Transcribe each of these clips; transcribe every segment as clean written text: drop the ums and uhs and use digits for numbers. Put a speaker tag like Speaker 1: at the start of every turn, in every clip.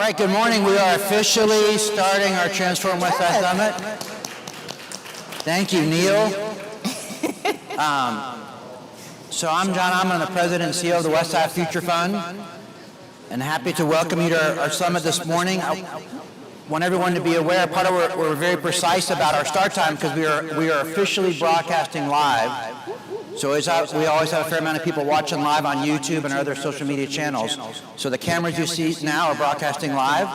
Speaker 1: right, good morning. We are officially starting our Transform Westside Summit. Thank you, Neil. So I'm John Ahmann, the President and CEO of the Westside Future Fund, and happy to welcome you to our summit this morning. I want everyone to be aware, part of we're very precise about our start time because we are officially broadcasting live. So we always have a fair amount of people watching live on YouTube and our other social media channels. So the cameras you see now are broadcasting live.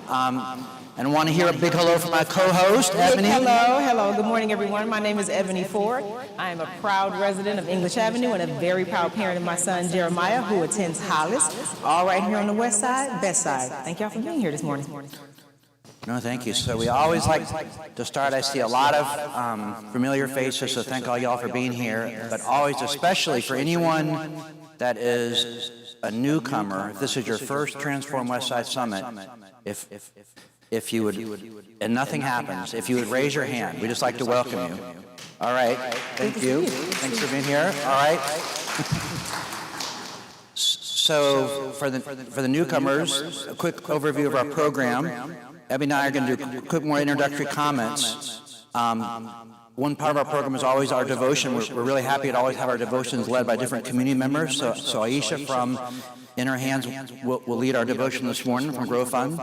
Speaker 1: And I want to hear a big hello from my co-host, Ebony.
Speaker 2: Hello. Good morning, everyone. My name is Ebony Ford. I am a proud resident of English Avenue and a very proud parent of my son, Jeremiah, who attends Hollis, all right here on the west side, best side. Thank y'all for being here this morning.
Speaker 1: No, thank you. So we always like to start. I see a lot of familiar faces, so thank all y'all for being here. But always, especially for anyone that is a newcomer, if this is your first Transform Westside Summit, if you would, and nothing happens, if you would raise your hand, we just like to welcome you. All right, thank you. Thanks for being here. All right. So for the newcomers, a quick overview of our program. Ebony and I are going to do quick more introductory comments. One part of our program is always our devotion. We're really happy to always have our devotions led by different community members. So Aisha from In Her Hands will lead our devotion this morning from Grow Fund.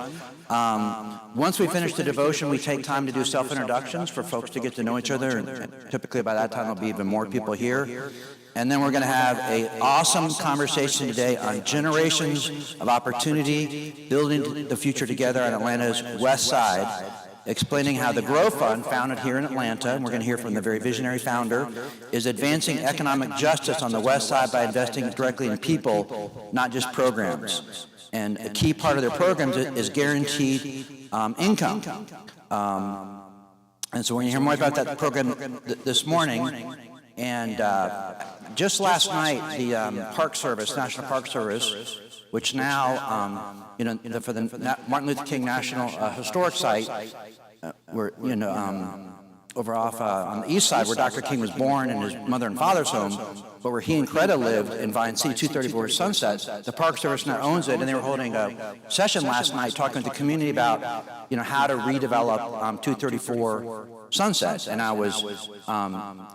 Speaker 1: Once we finish the devotion, we take time to do self-introductions for folks to get to know each other. And typically by that time, there'll be even more people here. And then we're going to have an awesome conversation today on generations of opportunity, building the future together on Atlanta's west side, explaining how the Grow Fund, founded here in Atlanta, and we're going to hear from the very visionary founder, is advancing economic justice on the west side by investing directly in people, not just programs. And a key part of their programs is guaranteed income. And so we're going to hear more about that program this morning. And just last night, the Park Service, National Park Service, which now, for the Martin Luther King National Historic Site, we're, over off on the east side where Dr. King was born and his mother and father's home, but where he and Creta lived in Vine City, 234 Sunset, the Park Service now owns it, and they were holding a session last night talking with the community about, how to redevelop 234 Sunset. And I was,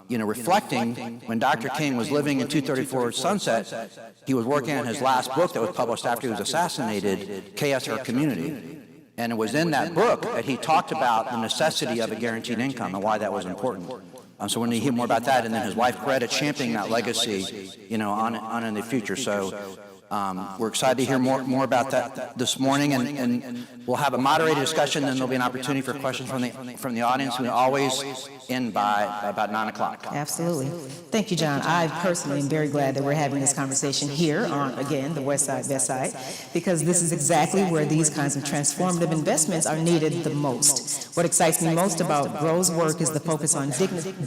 Speaker 1: reflecting when Dr. King was living in 234 Sunset, he was working on his last book that was published after he was assassinated, Chaos Our Community. And it was in that book that he talked about the necessity of a guaranteed income and why that was important. So we're going to hear more about that, and then his wife, Greta, championing that legacy, on in the future. So we're excited to hear more about that this morning, and we'll have a moderated discussion, then there'll be an opportunity for questions from the audience. We always end by about 9 o'clock.
Speaker 2: Absolutely. Thank you, John. I personally am very glad that we're having this conversation here on, again, the West Side, Best Side, because this is exactly where these kinds of transformative investments are needed the most. What excites me most about Grow's work is the focus on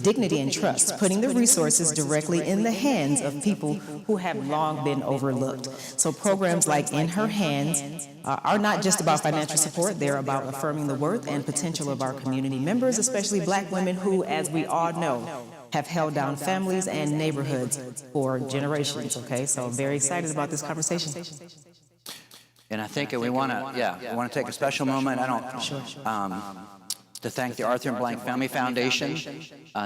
Speaker 2: dignity and trust, putting the resources directly in the hands of people who have long been overlooked. So programs like In Her Hands are not just about financial support, they're about affirming the worth and potential of our community members, especially Black women who, as we all know, have held down families and neighborhoods for generations, okay? So I'm very excited about this conversation.
Speaker 1: And I think we want to take a special moment. To thank the Arthur and Blank Family Foundation.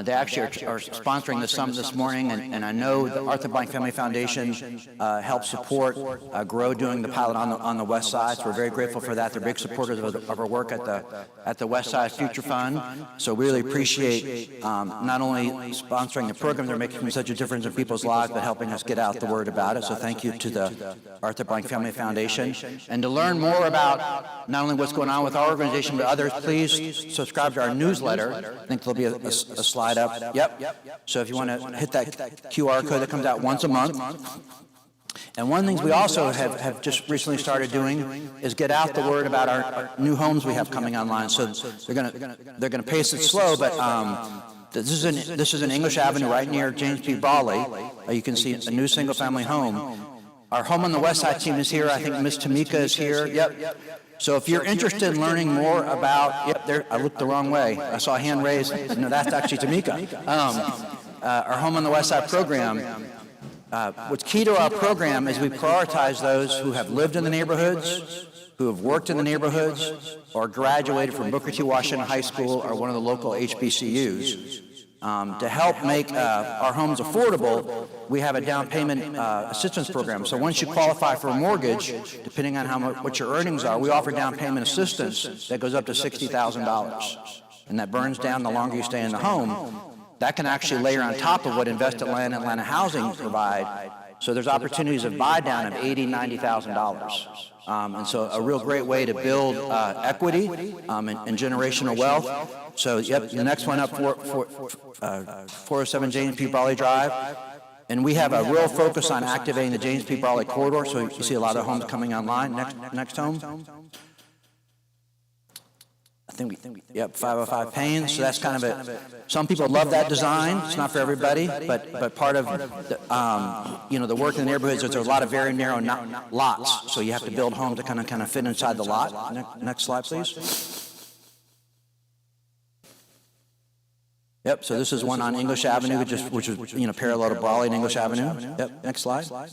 Speaker 1: They actually are sponsoring the summit this morning, and I know the Arthur Blank Family Foundation helps support Grow doing the pilot on the West Side, so we're very grateful for that. They're big supporters of our work at the West Side Future Fund, so we really appreciate not only sponsoring the program, they're making such a difference in people's lives, but helping us get out the word about it, so thank you to the Arthur Blank Family Foundation. And to learn more about not only what's going on with our organization, but others, please subscribe to our newsletter. I think there'll be a slide up. Yep. So if you want to hit that QR code that comes out once a month. And one of the things we also have just recently started doing is get out the word about our new homes we have coming online. So they're gonna pace it slow, but this is an English Avenue right near James P. Brawley. You can see a new single-family home. Our Home on the West Side team is here. I think Miss Tamika is here. Yep. So if you're interested in learning more about, I looked the wrong way. I saw a hand raised. No, that's actually Tamika. Our Home on the West Side program. What's key to our program is we prioritize those who have lived in the neighborhoods, who have worked in the neighborhoods, or graduated from Booker T. Washington High School or one of the local HBCUs. To help make our homes affordable, we have a down payment assistance program. So once you qualify for a mortgage, depending on what your earnings are, we offer down payment assistance that goes up to $60,000. And that burns down the longer you stay in the home. That can actually layer on top of what Invested Land and Atlanta Housing provide. So there's opportunities of buy down of $80,000, $90,000. And so a real great way to build equity and generational wealth. So, yep, the next one up, 407 James P. Brawley Drive. And we have a real focus on activating the James P. Brawley corridor, so you see a lot of homes coming online. Next home. I think we, yep, 505 Payne. So that's kind of some people love that design. It's not for everybody, but part of the, the work in the neighborhoods is there's a lot of very narrow lots. So you have to build homes to kind of fit inside the lot. Next slide, please. Yep, so this is one on English Avenue, which is parallel to Brawley and English Avenue. Yep, next slide. I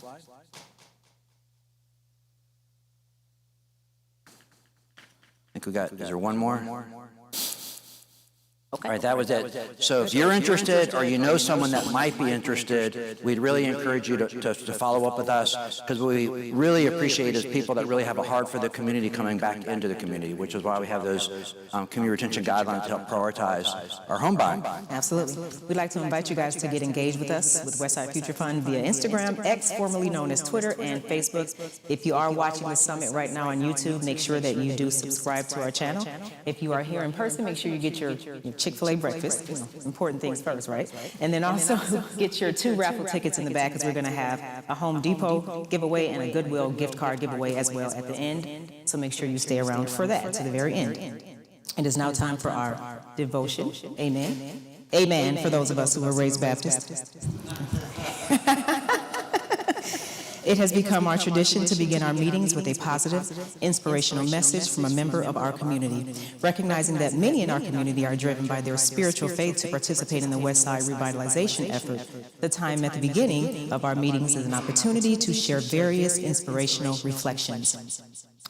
Speaker 1: think we got, is there one more? Okay. All right, that was it. So if you're interested or you know someone that might be interested, we'd really encourage you to follow up with us, because we really appreciate is people that really have a heart for the community coming back into the community, which is why we have those community retention guidelines to help prioritize our home buying.
Speaker 2: Absolutely. We'd like to invite you guys to get engaged with us with Westside Future Fund via Instagram, X, formerly known as Twitter, and Facebook. If you are watching the summit right now on YouTube, make sure that you do subscribe to our channel. If you are here in person, make sure you get your Chick-fil-A breakfast, important things first, right? And then also get your 2 raffle tickets in the back, because we're going to have a Home Depot giveaway and a Goodwill gift card giveaway as well at the end. So make sure you stay around for that to the very end. It is now time for our devotion. Amen. Amen for those of us who were raised Baptist. It has become our tradition to begin our meetings with a positive, inspirational message from a member of our community. Recognizing that many in our community are driven by their spiritual faith to participate in the Westside revitalization effort, the time at the beginning of our meetings is an opportunity to share various inspirational reflections.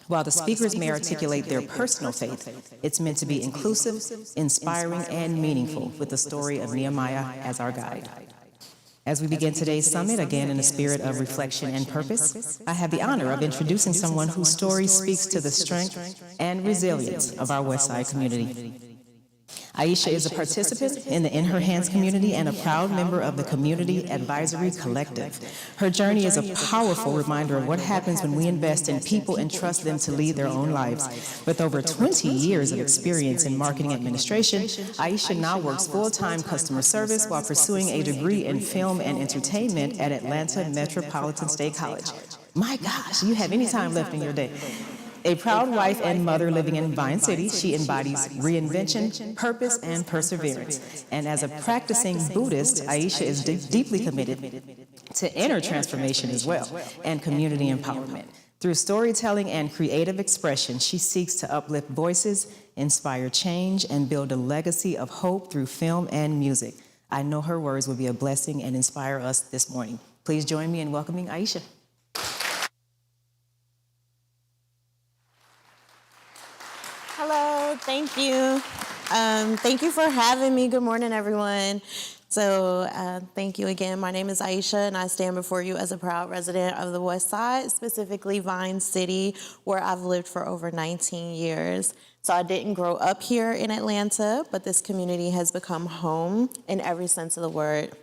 Speaker 2: While the speakers may articulate their personal faith, it's meant to be inclusive, inspiring, and meaningful, with the story of Nehemiah as our guide. As we begin today's summit, again in a spirit of reflection and purpose, I have the honor of introducing someone whose story speaks to the strength and resilience of our Westside community. Aisha is a participant in the In Her Hands community and a proud member of the Community Advisory Collective. Her journey is a powerful reminder of what happens when we invest in people and trust them to lead their own lives. With over 20 years of experience in marketing administration, Aisha now works full-time customer service while pursuing a degree in film and entertainment at Atlanta Metropolitan State College. My gosh, you have any time left in your day. A proud wife and mother living in Vine City, she embodies reinvention, purpose, and perseverance. And as a practicing Buddhist, Aisha is deeply committed to inner transformation as well, and community empowerment. Through storytelling and creative expression, she seeks to uplift voices, inspire change, and build a legacy of hope through film and music. I know her words will be a blessing and inspire us this morning. Please join me in welcoming Aisha.
Speaker 3: Hello, thank you. Thank you for having me. Good morning, everyone. So thank you again. My name is Aisha, and I stand before you as a proud resident of the West Side, specifically Vine City, where I've lived for over 19 years. So I didn't grow up here in Atlanta, but this community has become home in every sense of the word.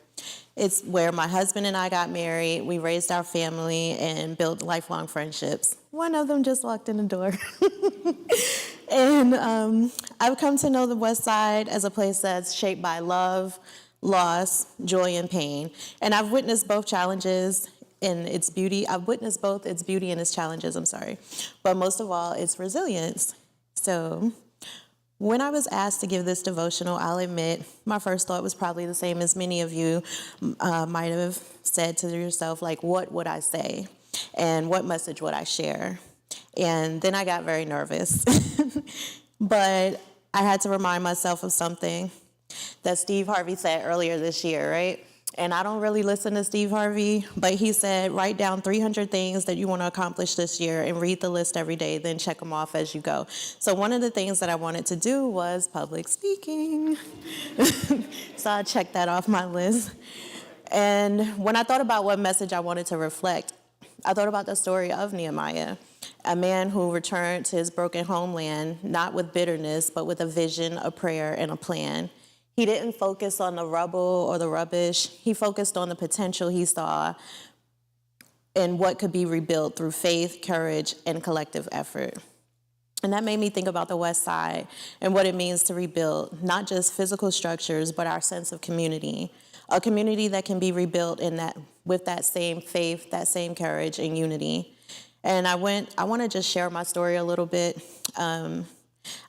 Speaker 3: It's where my husband and I got married, we raised our family, and built lifelong friendships. One of them just walked in the door. And I've come to know the West Side as a place that's shaped by love, loss, joy, and pain. And I've witnessed both challenges and its beauty. I've witnessed both its beauty and its challenges, but most of all, its resilience. So when I was asked to give this devotional, I'll admit my first thought was probably the same as many of you might have said to yourself, like, what would I say? And what message would I share? And then I got very nervous. But I had to remind myself of something that Steve Harvey said earlier this year, right? And I don't really listen to Steve Harvey, but he said, write down 300 things that you want to accomplish this year and read the list every day, then check them off as you go. So one of the things that I wanted to do was public speaking. So I checked that off my list. And when I thought about what message I wanted to reflect, I thought about the story of Nehemiah, a man who returned to his broken homeland, not with bitterness, but with a vision, a prayer, and a plan. He didn't focus on the rubble or the rubbish. He focused on the potential he saw and what could be rebuilt through faith, courage, and collective effort. And that made me think about the West Side and what it means to rebuild, not just physical structures, but our sense of community. A community that can be rebuilt with that same faith, that same courage and unity. And I want to just share my story a little bit.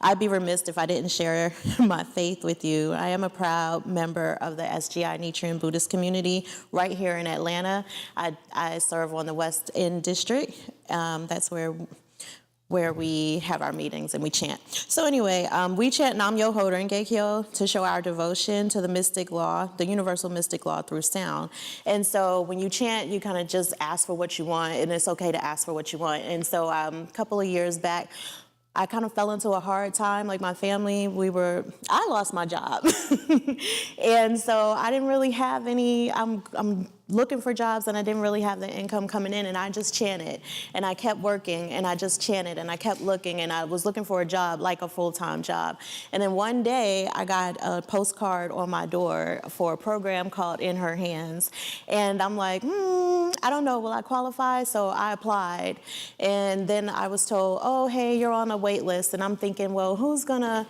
Speaker 3: I'd be remiss if I didn't share my faith with you. I am a proud member of the SGI Nichiren Buddhist community right here in Atlanta. I serve on the West End District. That's where we have our meetings and we chant. So anyway, we chant Nam Myoho Renge Kyo to show our devotion to the mystic law, the universal mystic law through sound. And so when you chant, you kind of just ask for what you want, and it's okay to ask for what you want. And so a couple of years back, I kind of fell into a hard time, like my family, I lost my job. And so I didn't really have any, I'm looking for jobs and I didn't really have the income coming in, and I just chanted and I kept working and I just chanted and I kept looking, and I was looking for a job, like a full-time job. And then one day I got a postcard on my door for a program called In Her Hands. And I'm like, I don't know, will I qualify? So I applied. And then I was told, oh, hey, you're on a wait list. And I'm thinking, well, who's gonna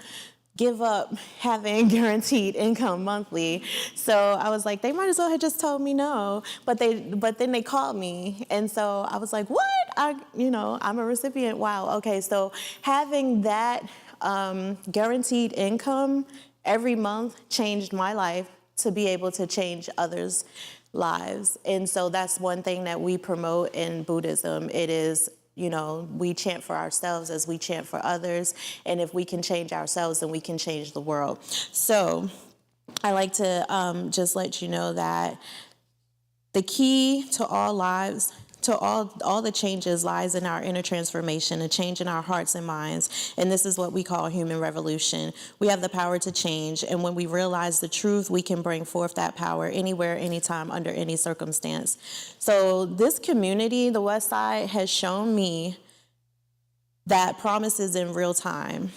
Speaker 3: give up having guaranteed income monthly? So I was like, they might as well have just told me no. But then they called me. And so I was like, what? I'm a recipient. Wow. Okay. So having that guaranteed income every month changed my life to be able to change others' lives. And so that's one thing that we promote in Buddhism. It is, we chant for ourselves as we chant for others. And if we can change ourselves, then we can change the world. So I like to just let you know that the key to all lives, to all the changes, lies in our inner transformation, a change in our hearts and minds. And this is what we call human revolution. We have the power to change. And when we realize the truth, we can bring forth that power anywhere, anytime, under any circumstance. So this community, the West Side, has shown me that promise is in real time.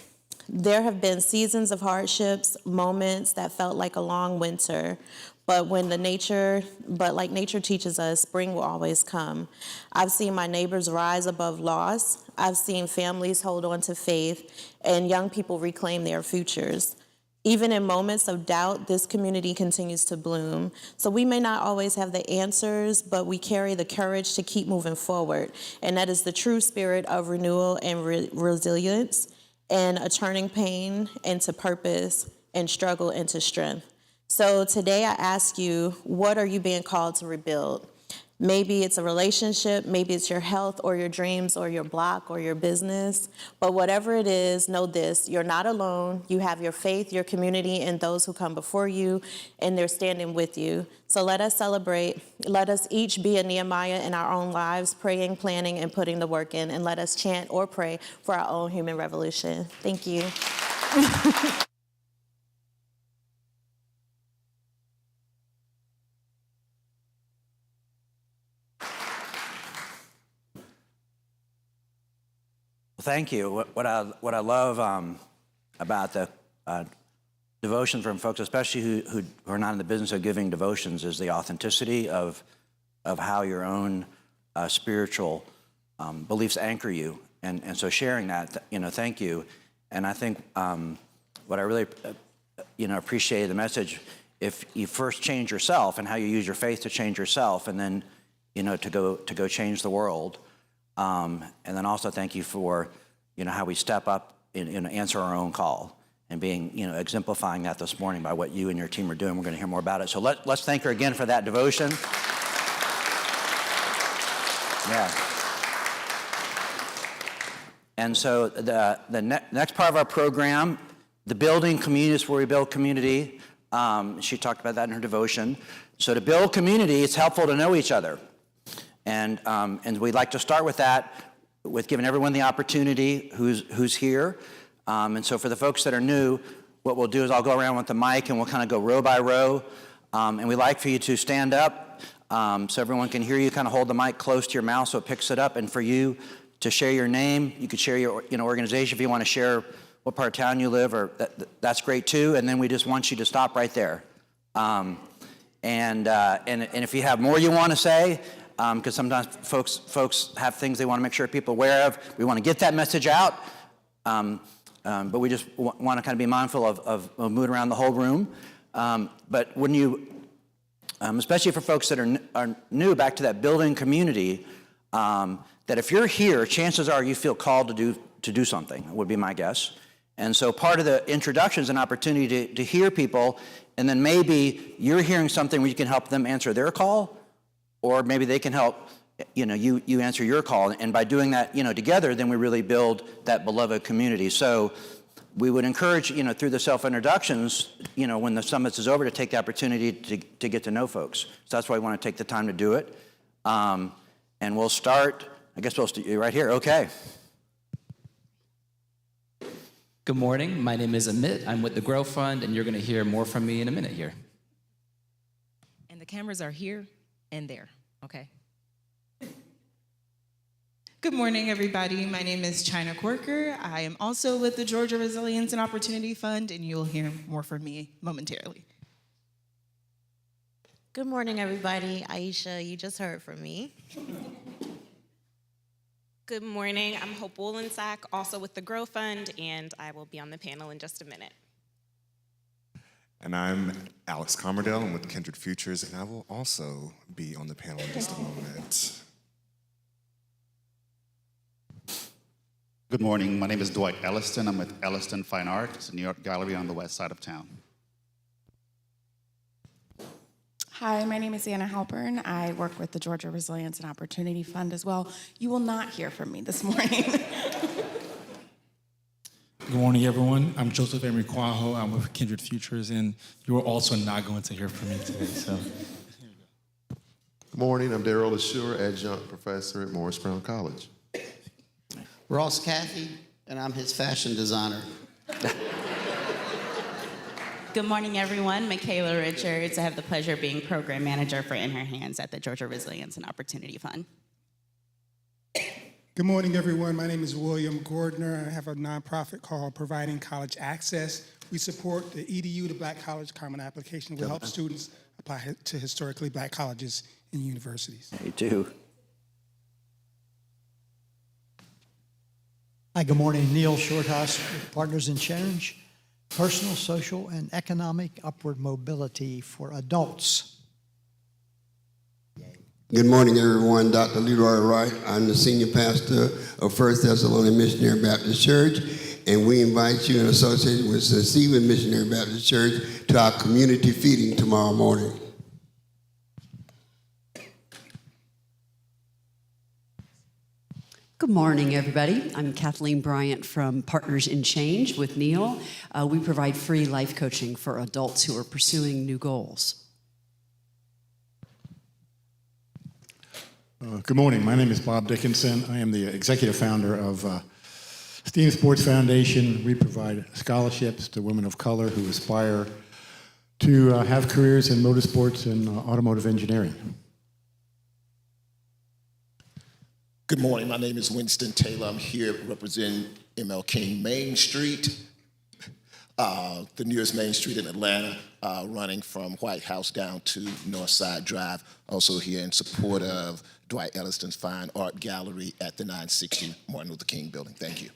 Speaker 3: There have been seasons of hardships, moments that felt like a long winter, but like nature teaches us, spring will always come. I've seen my neighbors rise above loss. I've seen families hold on to faith and young people reclaim their futures. Even in moments of doubt, this community continues to bloom. So we may not always have the answers, but we carry the courage to keep moving forward. And that is the true spirit of renewal and resilience, and a turning pain into purpose and struggle into strength. So today I ask you, what are you being called to rebuild? Maybe it's a relationship, maybe it's your health or your dreams or your block or your business. But whatever it is, know this, you're not alone. You have your faith, your community, and those who come before you, and they're standing with you. So let us celebrate. Let us each be a Nehemiah in our own lives, praying, planning, and putting the work in. And let us chant or pray for our own human revolution. Thank you.
Speaker 1: Thank you. What I love about the devotions from folks, especially who are not in the business of giving devotions, is the authenticity of how your own spiritual beliefs anchor you, and so sharing that, thank you. And I think what I really appreciate the message, if you first change yourself and how you use your faith to change yourself, and then to go change the world. And then also thank you for, how we step up and answer our own call, and being, exemplifying that this morning by what you and your team are doing. We're going to hear more about it. So let's thank her again for that devotion. Yeah. And so the next part of our program, the building community is where we build community. She talked about that in her devotion. So to build community, it's helpful to know each other. And we'd like to start with that, with giving everyone the opportunity who's here. And so for the folks that are new, what we'll do is I'll go around with the mic and we'll kind of go row by row. And we'd like for you to stand up so everyone can hear you, kind of hold the mic close to your mouth so it picks it up. And for you to share your name, you could share your organization if you want to share what part of town you live, or that's great too. And then we just want you to stop right there. And if you have more you want to say, because sometimes folks have things they want to make sure people are aware of, we want to get that message out. But we just want to kind of be mindful of moving around the whole room. But when you, especially for folks that are new back to that building community, that if you're here, chances are you feel called to do something, would be my guess. And so part of the introduction is an opportunity to hear people, and then maybe you're hearing something where you can help them answer their call, or maybe they can help you answer your call. And by doing that together, then we really build that beloved community. So we would encourage through the self-introductions, when the summit is over, to take the opportunity to get to know folks. So that's why we want to take the time to do it. And we'll start, I guess we'll start right here. Okay.
Speaker 4: Good morning. My name is Amit. I'm with the Grow Fund, and you're going to hear more from me in a minute here.
Speaker 2: And the cameras are here and there, okay?
Speaker 5: Good morning, everybody. My name is Chyna Quarker. I am also with the Georgia Resilience and Opportunity Fund, and you'll hear more from me momentarily.
Speaker 3: Good morning, everybody. Aisha, you just heard from me.
Speaker 6: Good morning. I'm Hope Wollensack, also with the Grow Fund, and I will be on the panel in just a minute.
Speaker 7: And I'm Alex Camardelle. I'm with Kindred Futures, and I will also be on the panel in just a moment.
Speaker 8: Good morning. My name is Dwight Elliston. I'm with Elliston Fine Art. It's a New York gallery on the west side of town.
Speaker 9: Hi, my name is Anna Halpern. I work with the Georgia Resilience and Opportunity Fund as well. You will not hear from me this morning.
Speaker 10: Good morning, everyone. I'm Joseph Emery Quaho. I'm with Kindred Futures, and you are also not going to hear from me today. So,
Speaker 11: Good morning. I'm Daryl Ashur, adjunct professor at Morris Brown College.
Speaker 12: Ross Caffey, and I'm his fashion designer.
Speaker 13: Good morning, everyone. Michaela Richards. I have the pleasure of being program manager for In Her Hands at the Georgia Resilience and Opportunity Fund.
Speaker 14: Good morning, everyone. My name is William Gordner. I have a nonprofit called Providing College Access. We support the EDU, the Black College Common Application. We help students apply to historically Black colleges and universities.
Speaker 1: Me too.
Speaker 15: Hi, good morning. Neil Shorthouse with Partners in Change. Personal, social, and economic upward mobility for adults.
Speaker 16: Good morning, everyone. Dr. Leroy Wright. I'm the senior pastor of First Thessalonian Missionary Baptist Church, and we invite you in association with the Stephen Missionary Baptist Church to our community feeding tomorrow morning.
Speaker 17: Good morning, everybody. I'm Kathleen Bryant from Partners in Change with Neil. We provide free life coaching for adults who are pursuing new goals.
Speaker 18: Good morning. My name is Bob Dickinson. I am the executive founder of STEAM Sports Foundation. We provide scholarships to women of color who aspire to have careers in motorsports and automotive engineering.
Speaker 19: Good morning. My name is Winston Taylor. I'm here representing ML King Main Street, the nearest Main Street in Atlanta, running from White House down to Northside Drive. Also here in support of Dwight Elliston's Fine Art Gallery at the 960 Martin Luther King Building. Thank you.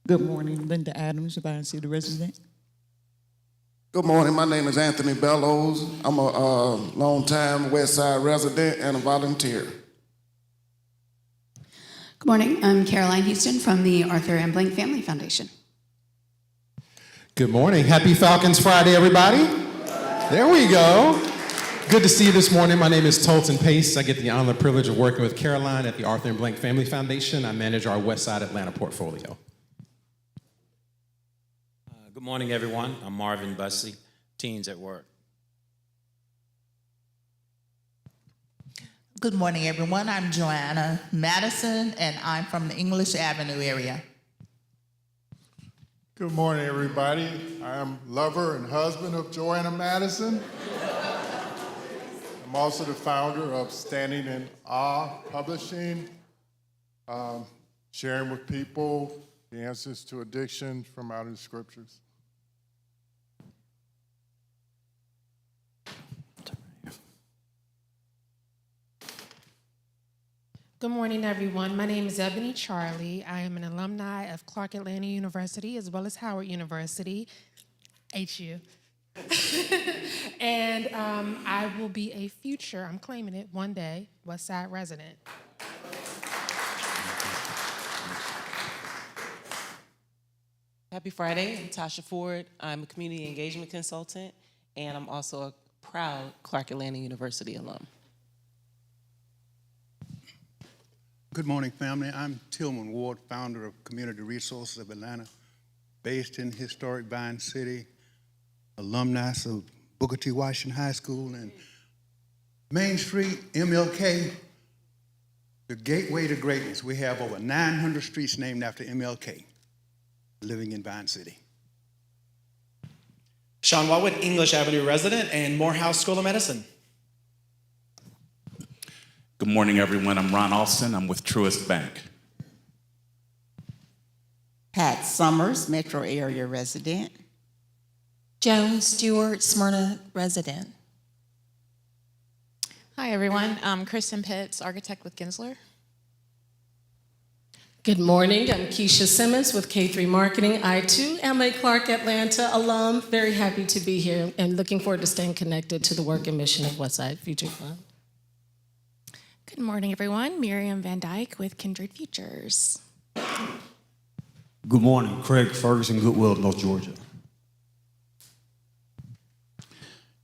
Speaker 20: Good morning. Linda Adams, Zion City resident.
Speaker 4: Good morning. My name is Anthony Bellows. I'm a longtime West Side resident and a volunteer.
Speaker 2: Good morning. I'm Caroline Houston from the Arthur M. Blank Family Foundation.
Speaker 7: Good morning. Happy Falcons Friday, everybody. There we go. Good to see you this morning. My name is Tolton Pace. I get the honor and privilege of working with Caroline at the Arthur M. Blank Family Foundation. I manage our West Side Atlanta portfolio.
Speaker 21: morning, everyone. I'm Marvin Bussey, Teens at Work.
Speaker 20: Good morning, everyone. I'm Joanna Madison, and I'm from the English Avenue area.
Speaker 22: Good morning, everybody. I am lover and husband of Joanna Madison. I'm also the founder of Standing in Awe Publishing, sharing with people the answers to addiction from out of the scriptures.
Speaker 23: Good morning, everyone. My name is Ebony Charlie. I am an alumni of Clark Atlanta University as well as Howard University, HU. And I will be a future, I'm claiming it, one day, Westside resident.
Speaker 24: Happy Friday. I'm Tasha Ford. I'm a community engagement consultant, and I'm also a proud Clark Atlanta University alum.
Speaker 25: Good morning, family. I'm Tillman Ward, founder of Community Resources of Atlanta, based in historic Vine City, alumnus of Booker T. Washington High School and Main Street, MLK, the gateway to greatness. We have over 900 streets named after MLK, living in Vine City.
Speaker 26: Sean Wildwood, English Avenue resident and Morehouse School of Medicine.
Speaker 27: Good morning, everyone. I'm Ron Alston. I'm with Truist Bank.
Speaker 12: Pat Summers, Metro Area resident.
Speaker 28: Joan Stewart, Smyrna resident.
Speaker 29: Hi, everyone. I'm Kristen Pitts, architect with Gensler.
Speaker 30: Good morning. I'm Keisha Simmons with K3 Marketing. I, too, am a Clark Atlanta alum. Very happy to be here and looking forward to staying connected to the work and mission of Westside Future Fund.
Speaker 29: Good morning, everyone. Miriam Van Dyke with Kindred Futures.
Speaker 31: Good morning. Craig Ferguson, Goodwill, North Georgia.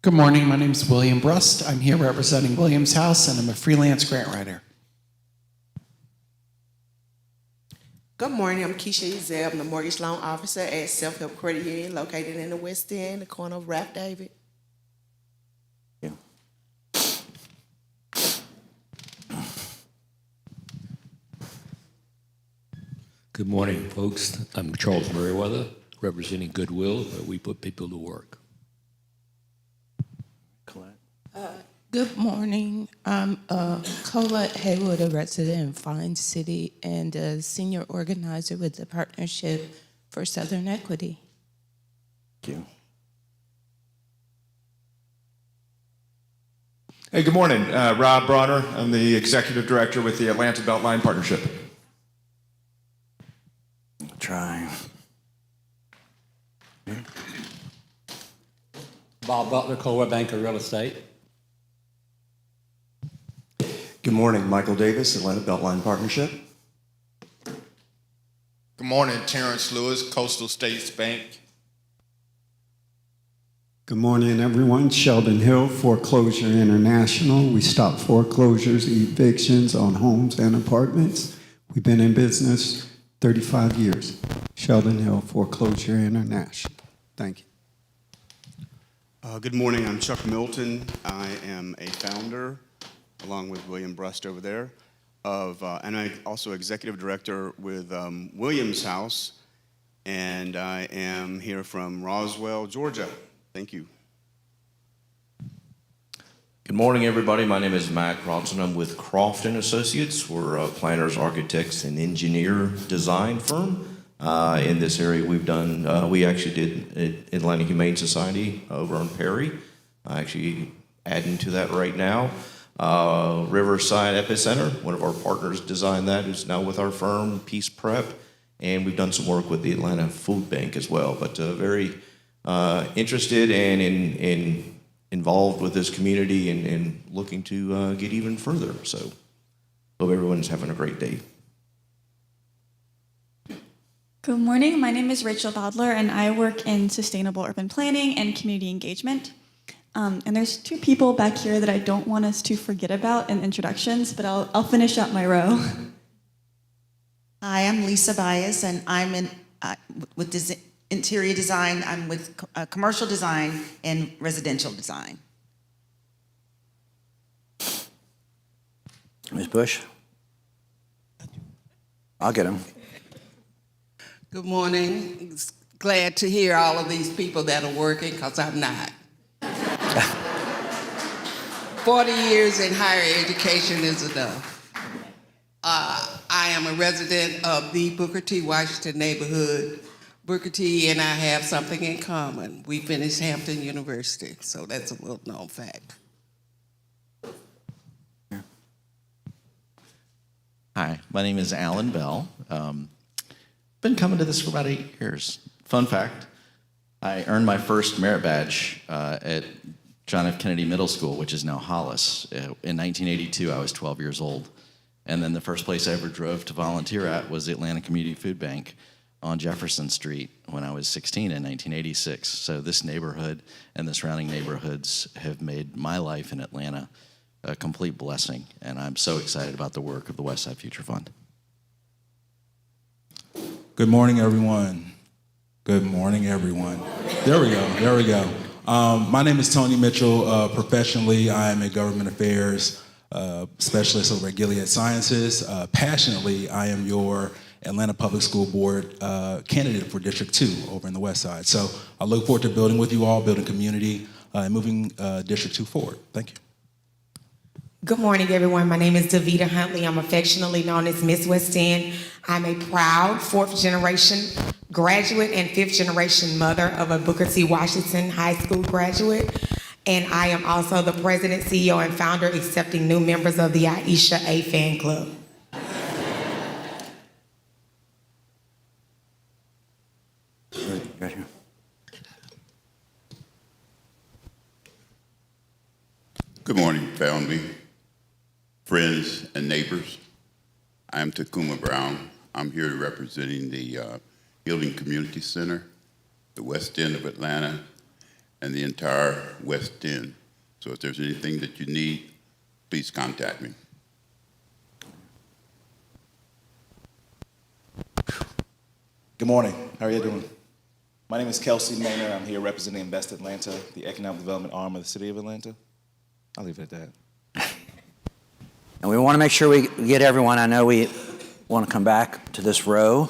Speaker 32: Good morning. My name is William Brust. I'm here representing Williams House, and I'm a freelance grant writer.
Speaker 33: Good morning. I'm Keisha Ezell. I'm the mortgage loan officer at Self Help Credit Union, located in the West End, the corner of Ralph David.
Speaker 34: Good morning, folks. I'm Charles Merriweather, representing Goodwill, where we put people to work.
Speaker 35: Good morning. I'm Colette Haywood, a resident in Vine City and a senior organizer with the Partnership for Southern Equity.
Speaker 31: Thank you.
Speaker 36: Hey, good morning. Rob Bronner. I'm the executive director with the Atlanta Beltline Partnership.
Speaker 1: Try.
Speaker 34: Bob Butler, Coldwell Banker Real Estate.
Speaker 31: Good morning. Michael Davis, Atlanta Beltline Partnership.
Speaker 37: Good morning. Terrence Lewis, Coastal States Bank.
Speaker 38: Good morning, everyone. Sheldon Hill, Foreclosure International. We stop foreclosures, evictions on homes and apartments. We've been in business 35 years. Sheldon Hill, Foreclosure International. Thank you.
Speaker 39: Good morning. I'm Chuck Milton. I am a founder, along with William Brust over there, and I'm also executive director with Williams House, and I am here from Roswell, Georgia. Thank you.
Speaker 40: Good morning, everybody. My name is Matt Crofton. I'm with Crofton Associates. We're a planners, architects, and engineer design firm. In this area, we've done, we actually did Atlanta Humane Society over on Perry. Actually adding to that right now. Riverside Epicenter, one of our partners designed that, who's now with our firm, Peace Prep. And we've done some work with the Atlanta Food Bank as well. But very interested and involved with this community and looking to get even further. So hope everyone's having a great day.
Speaker 41: Good morning. My name is Rachel Bodler, and I work in sustainable urban planning and community engagement. And there's two people back here that I don't want us to forget about in introductions, but I'll finish up my row.
Speaker 42: Hi, I'm Lisa Bias, and I'm with
Speaker 2: interior design. I'm with commercial design and residential design.
Speaker 1: Ms. Bush? I'll get him.
Speaker 3: Good morning. Glad to hear all of these people that are working, because I'm not. 40 years in higher education is enough. I am a resident of the Booker T. Washington neighborhood. Booker T. and I have something in common. We finished Hampton University, so that's a well-known fact.
Speaker 4: Hi, my name is Alan Bell. Been coming to this for about 8 years. Fun fact, I earned my first merit badge at John F. Kennedy Middle School, which is now Hollis. In 1982, I was 12 years old. And then the first place I ever drove to volunteer at was the Atlanta Community Food Bank on Jefferson Street when I was 16 in 1986. So this neighborhood and the surrounding neighborhoods have made my life in Atlanta a complete blessing. And I'm so excited about the work of the Westside Future Fund.
Speaker 5: Good morning, everyone. Good morning, everyone. There we go. My name is Tony Mitchell. Professionally, I am a government affairs specialist over at Gilead Sciences. Passionately, I am your Atlanta Public School Board candidate for District 2 over in the West Side. So I look forward to building with you all, building community, and moving District 2 forward. Thank you.
Speaker 6: Good morning, everyone. My name is Davita Huntley. I'm affectionately known as Miss West End. I'm a proud fourth-generation graduate and fifth-generation mother of a Booker T. Washington High School graduate. And I am also the president, CEO, and founder accepting new members of the Aisha A fan club.
Speaker 1: Right here.
Speaker 7: Good morning, family, friends, and neighbors. I am Takuma Brown. I'm here representing the Healing Community Center, the West End of Atlanta, and the entire West End. So if there's anything that you need, please contact me.
Speaker 8: Good morning. How are you doing? My name is Kelsey Maynor. I'm here representing Invest Atlanta, the economic development arm of the city of Atlanta. I'll leave it at that.
Speaker 1: And we want to make sure we get everyone. I know we want to come back to this row.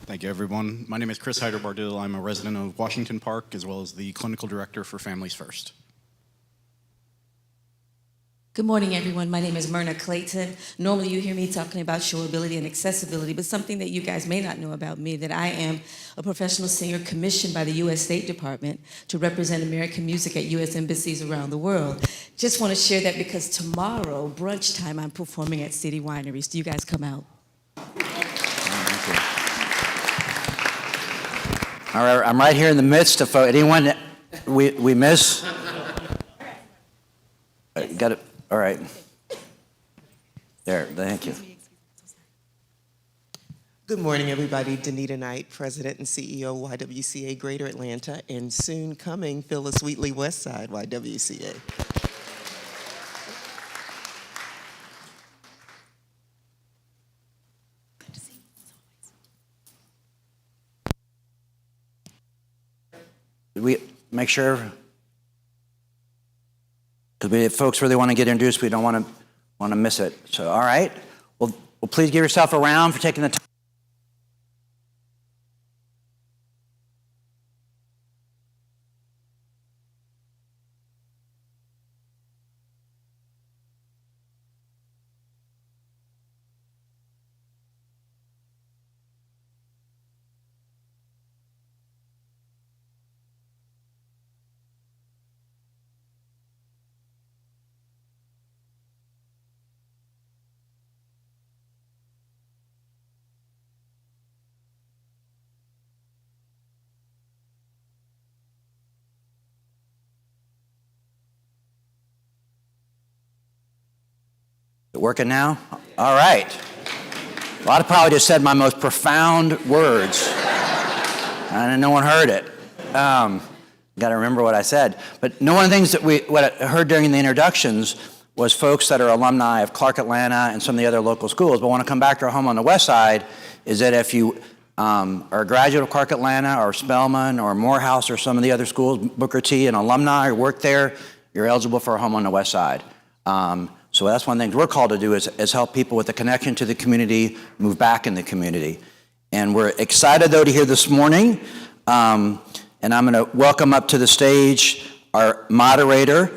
Speaker 9: Thank you, everyone. My name is Chris Hyder-Bardil. I'm a resident of Washington Park, as well as the clinical director for Families First.
Speaker 10: Good morning, everyone. My name is Myrna Clayton. Normally you hear me talking about showability and accessibility, but something that you guys may not know about me, that I am a professional singer commissioned by the U.S. State Department to represent American music at U.S. embassies around the world. Just want to share that because tomorrow, brunch time, I'm performing at City Wineries. Do you guys come out?
Speaker 1: All right, I'm right here in the midst of anyone that we miss. Got it. All right. There, thank you.
Speaker 33: Good morning, everybody. Danita Knight, President and CEO, YWCA Greater Atlanta, and soon coming, Phyllis Wheatley, Westside, YWCA.
Speaker 1: Did we make sure? Because if folks really want to get introduced, we don't want to miss it. So, all right. Well, please give yourself a round for taking the time. Working now? All right. Well, I probably just said my most profound words, and no one heard it. Got to remember what I said. But one of the things that what I heard during the introductions was folks that are alumni of Clark Atlanta and some of the other local schools, but want to come back to our home on the west side, is that if you are a graduate of Clark Atlanta or Spelman or Morehouse or some of the other schools, Booker T, and alumni or work there, you're eligible for a home on the west side. So that's one thing we're called to do is help people with a connection to the community move back in the community. And we're excited, though, to hear this morning. And I'm going to welcome up to the stage our moderator,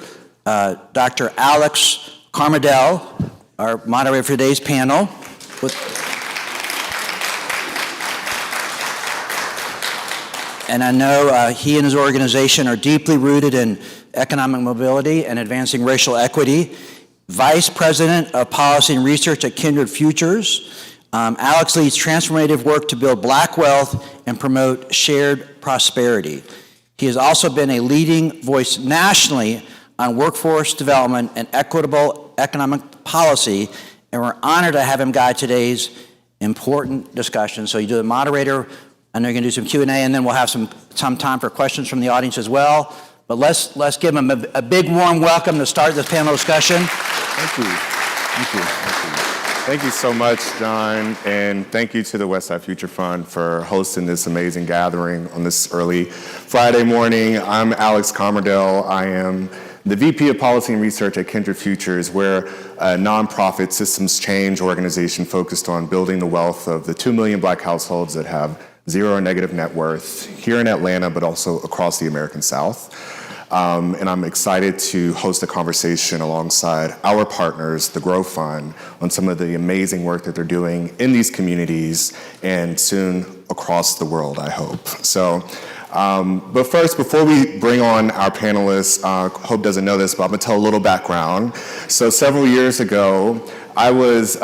Speaker 1: Dr. Alex Camardelle, our moderator for today's panel. And I know he and his organization are deeply rooted in economic mobility and advancing racial equity. Vice President of Policy and Research at Kindred Futures. Alex leads transformative work to build Black wealth and promote shared prosperity. He has also been a leading voice nationally on workforce development and equitable economic policy, and we're honored to have him guide today's important discussion. So you do the moderator, and they're going to do some Q&A, and then we'll have some time for questions from the audience as well. But let's give him a big warm welcome to start this panel discussion.
Speaker 11: Thank you. Thank you. Thank you. Thank you so much, John, and thank you to the Westside Future Fund for hosting this amazing gathering on this early Friday morning. I'm Alex Camardelle. I am the VP of Policy and Research at Kindred Futures. We're a nonprofit systems change organization focused on building the wealth of the 2 million Black households that have zero or negative net worth here in Atlanta, but also across the American South. And I'm excited to host a conversation alongside our partners, the Grow Fund, on some of the amazing work that they're doing in these communities and soon across the world, I hope. So, but first, before we bring on our panelists, Hope doesn't know this, but I'm gonna tell a little background. So several years ago, I was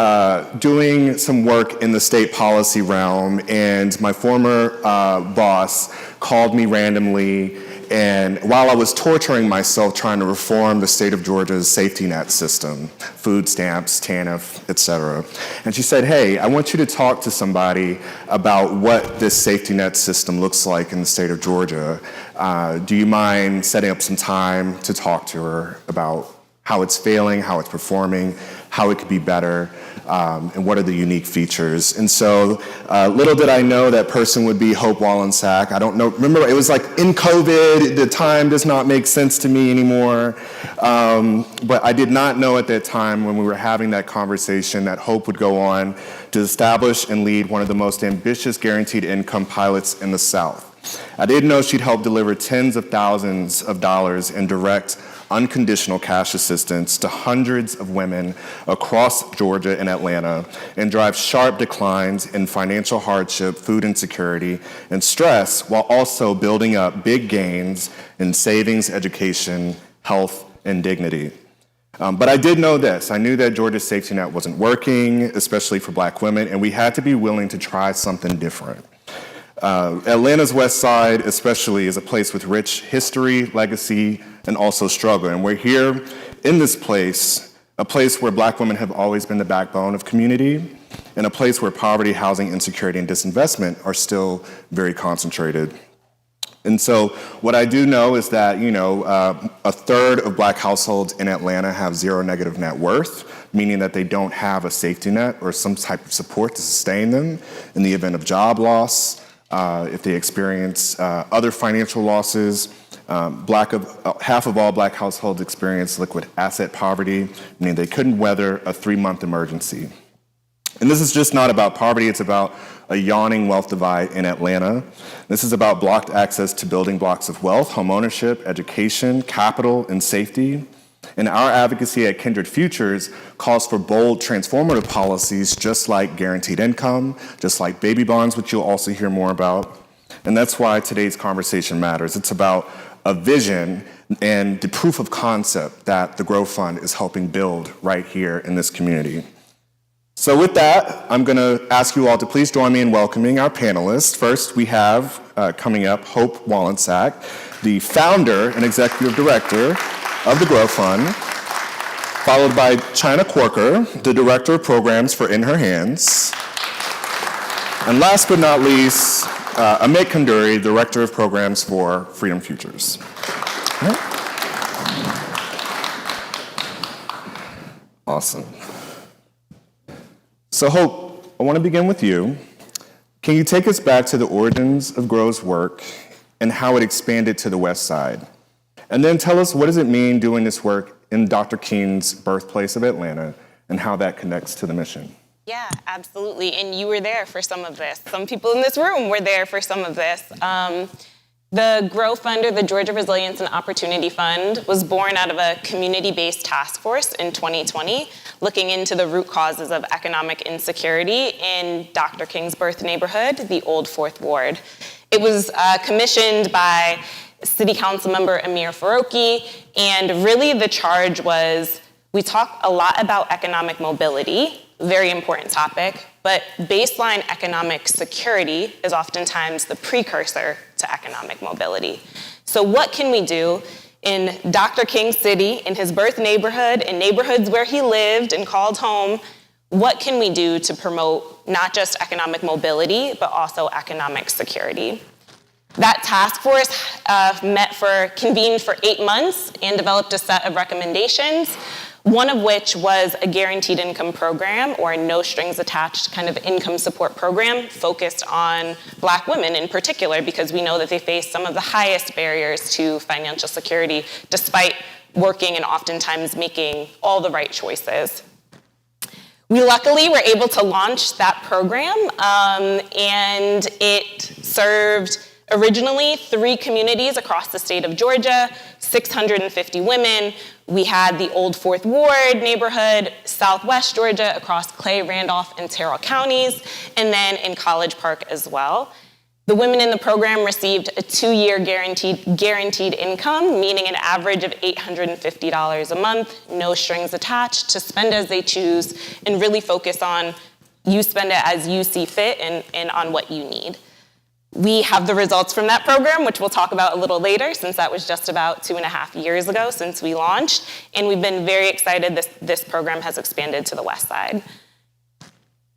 Speaker 11: doing some work in the state policy realm, and my former boss called me randomly, and while I was torturing myself trying to reform the state of Georgia's safety net system, food stamps, TANF, et cetera, and she said, hey, I want you to talk to somebody about what this safety net system looks like in the state of Georgia. Do you mind setting up some time to talk to her about how it's failing, how it's performing, how it could be better, and what are the unique features. And so little did I know that person would be Hope Wollensack. I don't know, remember it was like in COVID, the time does not make sense to me anymore. But I did not know at that time when we were having that conversation that Hope would go on to establish and lead one of the most ambitious guaranteed income pilots in the South. I didn't know she'd help deliver tens of thousands of dollars in direct unconditional cash assistance to hundreds of women across Georgia and Atlanta and drive sharp declines in financial hardship, food insecurity, and stress while also building up big gains in savings, education, health, and dignity. But I did know this. I knew that Georgia's safety net wasn't working, especially for Black women, and we had to be willing to try something different. Atlanta's West Side especially is a place with rich history, legacy, and also struggle. And we're here in this place, a place where Black women have always been the backbone of community, and a place where poverty, housing, insecurity, and disinvestment are still very concentrated. And so what I do know is that, a third of Black households in Atlanta have zero negative net worth, meaning that they don't have a safety net or some type of support to sustain them in the event of job loss, if they experience other financial losses. Half of all Black households experience liquid asset poverty, meaning they couldn't weather a 3-month emergency. And this is just not about poverty, it's about a yawning wealth divide in Atlanta. This is about blocked access to building blocks of wealth, home ownership, education, capital, and safety. And our advocacy at Kindred Futures calls for bold, transformative policies just like guaranteed income, just like baby bonds, which you'll also hear more about. And that's why today's conversation matters. It's about a vision and the proof of concept that the Grow Fund is helping build right here in this community. So with that, I'm going to ask you all to please join me in welcoming our panelists. First, we have coming up Hope Wollensack, the founder and executive director of the Grow Fund, followed by Chyna Quarker, the director of programs for In Her Hands, and last but not least, Amit Khanduri, director of programs for Freedom Futures. Awesome. So Hope, I want to begin with you. Can you take us back to the origins of Grow's work and how it expanded to the West Side? And then tell us, what does it mean doing this work in Dr. King's birthplace of Atlanta and how that connects to the mission?
Speaker 12: Yeah, absolutely. And you were there for some of this. Some people in this room were there for some of this. The GROW Fund, or the Georgia Resilience and Opportunity Fund, was born out of a community-based task force in 2020, looking into the root causes of economic insecurity in Dr. King's birth neighborhood, the Old Fourth Ward. It was commissioned by City Council member Amir Faroqi, and really the charge was, we talk a lot about economic mobility, very important topic, but baseline economic security is oftentimes the precursor to economic mobility. So what can we do in Dr. King's city, in his birth neighborhood, in neighborhoods where he lived and called home? What can we do to promote not just economic mobility, but also economic security? That task force convened for 8 months and developed a set of recommendations, one of which was a guaranteed income program, or a no strings attached kind of income support program focused on Black women in particular, because we know that they face some of the highest barriers to financial security despite working and oftentimes making all the right choices. We luckily were able to launch that program, and it served originally 3 communities across the state of Georgia, 650 women. We had the Old Fourth Ward neighborhood, Southwest Georgia, across Clay, Randolph, and Terrell counties, and then in College Park as well. The women in the program received a 2-year guaranteed income, meaning an average of $850 a month, no strings attached, to spend as they choose, and really focus on you spend it as you see fit and on what you need. We have the results from that program, which we'll talk about a little later, since that was just about 2.5 years ago since we launched, and we've been very excited this program has expanded to the West Side.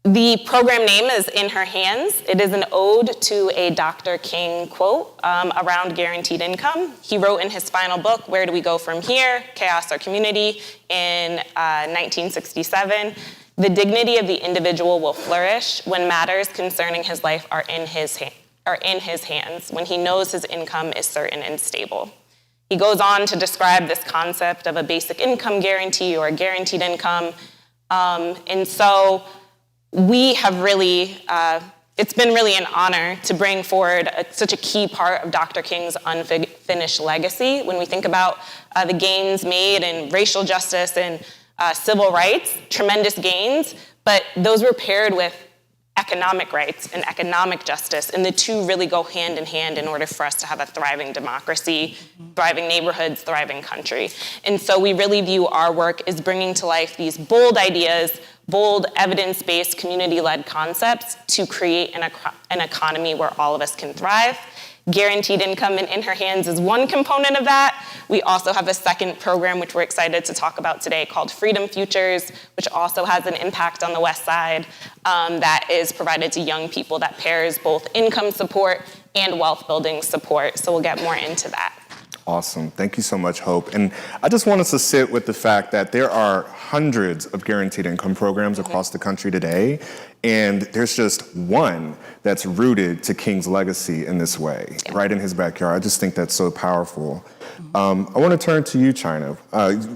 Speaker 12: The program name is In Her Hands. It is an ode to a Dr. King quote around guaranteed income. He wrote in his final book, Where Do We Go From Here? Chaos or Community, in 1967. The dignity of the individual will flourish when matters concerning his life are in his hands, when he knows his income is certain and stable. He goes on to describe this concept of a basic income guarantee or a guaranteed income. And so we have really, it's been really an honor to bring forward such a key part of Dr. King's unfinished legacy. When we think about the gains made in racial justice and civil rights, tremendous gains, but those were paired with economic rights and economic justice, and the two really go hand in hand in order for us to have a thriving democracy, thriving neighborhoods, thriving country. And so we really view our work as bringing to life these bold ideas, bold evidence-based community-led concepts to create an economy where all of us can thrive. Guaranteed income and In Her Hands is one component of that. We also have a second program, which we're excited to talk about today, called Freedom Futures, which also has an impact on the West Side that is provided to young people that pairs both income support and wealth building support. So we'll get more into that.
Speaker 11: Awesome. Thank you so much, Hope. And I just want us to sit with the fact that there are hundreds of guaranteed income programs across the country today, and there's just one that's rooted to King's legacy in this way, right in his backyard. I just think that's so powerful. I want to turn to you, Chyna.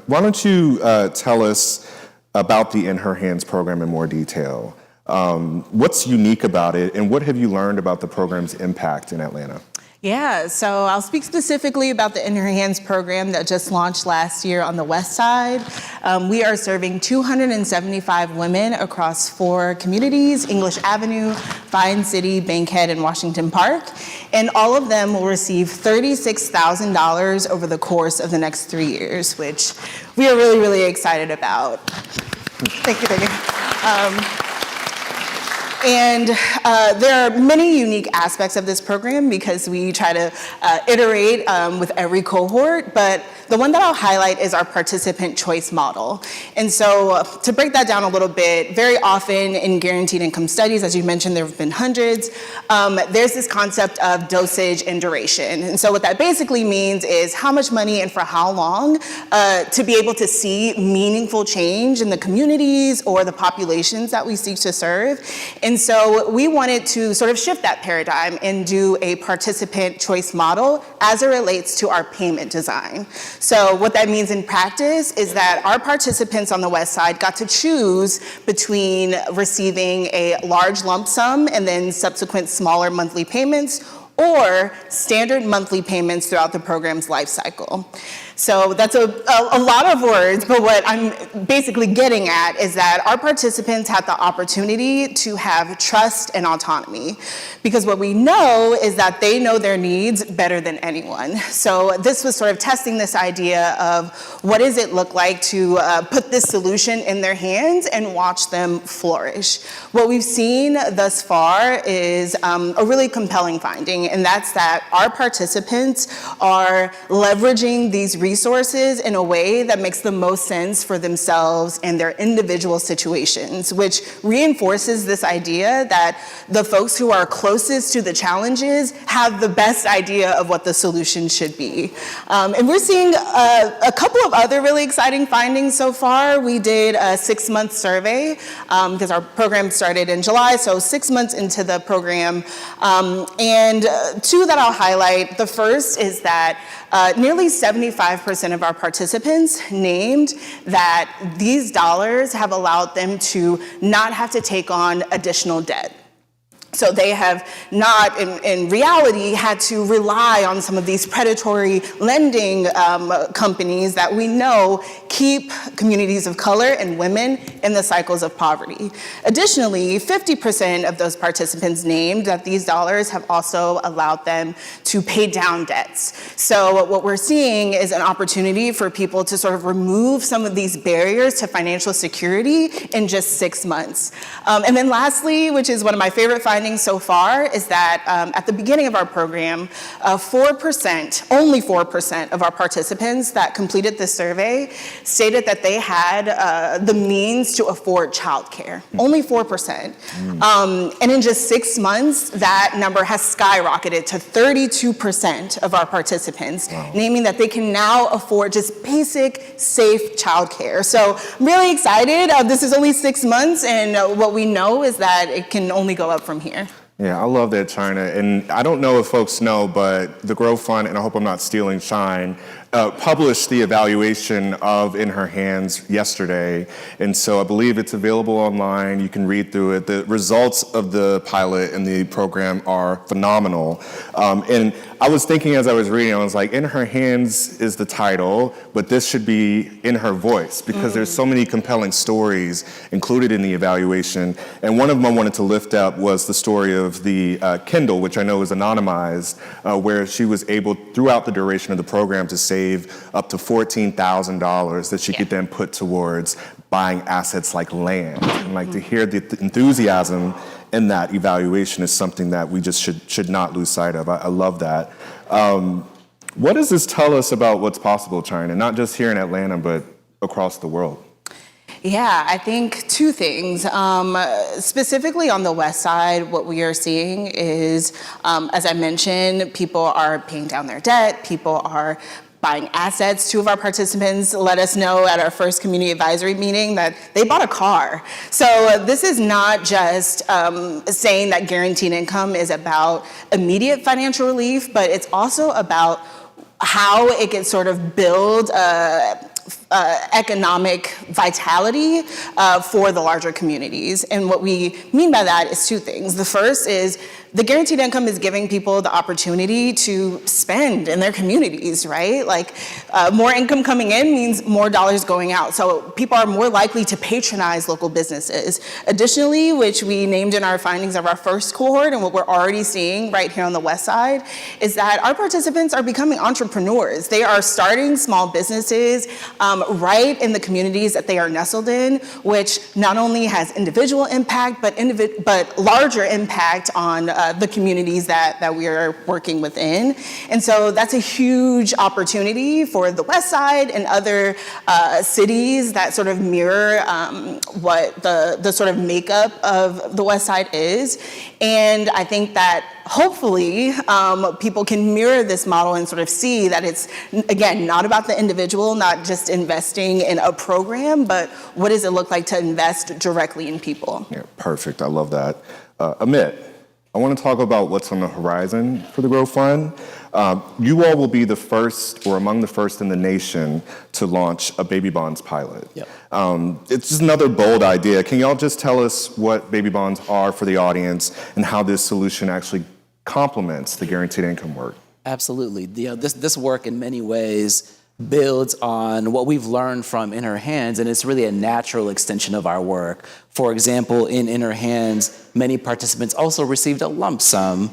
Speaker 11: Why don't you tell us about the In Her Hands program in more detail? What's unique about it, and what have you learned about the program's impact in Atlanta?
Speaker 13: Yeah, so I'll speak specifically about the In Her Hands program that just launched last year on the West Side. We are serving 275 women across 4 communities: English Avenue, Vine City, Bankhead, and Washington Park. And all of them will receive $36,000 over the course of the next 3 years, which we are really, really excited about. Thank you, thank you. And there are many unique aspects of this program because we try to iterate with every cohort, but the one that I'll highlight is our participant choice model. And so to break that down a little bit, very often in guaranteed income studies, as you mentioned, there have been hundreds, there's this concept of dosage and duration. And so what that basically means is how much money and for how long to be able to see meaningful change in the communities or the populations that we seek to serve. And so we wanted to sort of shift that paradigm and do a participant choice model as it relates to our payment design. So what that means in practice is that our participants on the West Side got to choose between receiving a large lump sum and then subsequent smaller monthly payments, or standard monthly payments throughout the program's life cycle. So that's a lot of words, but what I'm basically getting at is that our participants had the opportunity to have trust and autonomy, because what we know is that they know their needs better than anyone. So this was sort of testing this idea of what does it look like to put this solution in their hands and watch them flourish. What we've seen thus far is a really compelling finding, and that's that our participants are leveraging these resources in a way that makes the most sense for themselves and their individual situations, which reinforces this idea that the folks who are closest to the challenges have the best idea of what the solution should be. And we're seeing a couple of other really exciting findings so far. We did a 6-month survey because our program started in July, so 6 months into the program. And two that I'll highlight. The first is that nearly 75% of our participants named that these dollars have allowed them to not have to take on additional debt. So they have not, in reality, had to rely on some of these predatory lending companies that we know keep communities of color and women in the cycles of poverty. Additionally, 50% of those participants named that these dollars have also allowed them to pay down debts. So what we're seeing is an opportunity for people to sort of remove some of these barriers to financial security in just 6 months. And then lastly, which is one of my favorite findings so far, is that at the beginning of our program, 4%, only 4% of our participants that completed this survey stated that they had the means to afford childcare. Only 4%. And in just 6 months, that number has skyrocketed to 32% of our participants, naming that they can now afford just basic, safe childcare. So I'm really excited. This is only 6 months, and what we know is that it can only go up from here.
Speaker 11: Yeah, I love that, Chyna. And I don't know if folks know, but the Grow Fund, and I hope I'm not stealing shine, published the evaluation of In Her Hands yesterday. And so I believe it's available online. You can read through it. The results of the pilot and the program are phenomenal. And I was thinking as I was reading, I was like, In Her Hands is the title, but this should be In Her Voice, because there's so many compelling stories included in the evaluation. And one of them I wanted to lift up was the story of the Kindle, which I know is anonymized, where she was able, throughout the duration of the program, to save up to $14,000 that she could then put towards buying assets like land. And like to hear the enthusiasm in that evaluation is something that we just should not lose sight of. I love that. What does this tell us about what's possible, Chyna, not just here in Atlanta, but across the world?
Speaker 13: Yeah, I think two things. Specifically on the West Side, what we are seeing is, as I mentioned, people are paying down their debt, people are buying assets. Two of our participants let us know at our first community advisory meeting that they bought a car. So this is not just saying that guaranteed income is about immediate financial relief, but it's also about how it can sort of build economic vitality for the larger communities. And what we mean by that is two things. The first is the guaranteed income is giving people the opportunity to spend in their communities, right? Like more income coming in means more dollars going out. So people are more likely to patronize local businesses. Additionally, which we named in our findings of our first cohort and what we're already seeing right here on the West Side, is that our participants are becoming entrepreneurs. They are starting small businesses right in the communities that they are nestled in, which not only has individual impact, but larger impact on the communities that we are working within. And so that's a huge opportunity for the West Side and other cities that sort of mirror what the sort of makeup of the West Side is. And I think that hopefully people can mirror this model and sort of see that it's, again, not about the individual, not just investing in a program, but what does it look like to invest directly in people?
Speaker 11: Yeah, perfect. I love that. Amit, I want to talk about what's on the horizon for the Grow Fund. You all will be the first or among the first in the nation to launch a baby bonds pilot.
Speaker 1: Yep.
Speaker 11: It's just another bold idea. Can y'all just tell us what baby bonds are for the audience and how this solution actually complements the guaranteed income work?
Speaker 14: Absolutely. This work in many ways builds on what we've learned from In Her Hands, and it's really a natural extension of our work. For example, in Her Hands, many participants also received a lump sum,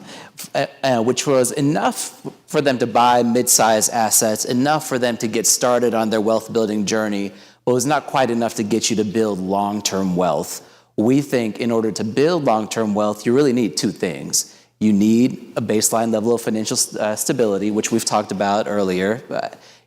Speaker 14: which was enough for them to buy mid-sized assets, enough for them to get started on their wealth-building journey, but was not quite enough to get you to build long-term wealth. We think in order to build long-term wealth, you really need two things. You need a baseline level of financial stability, which we've talked about earlier.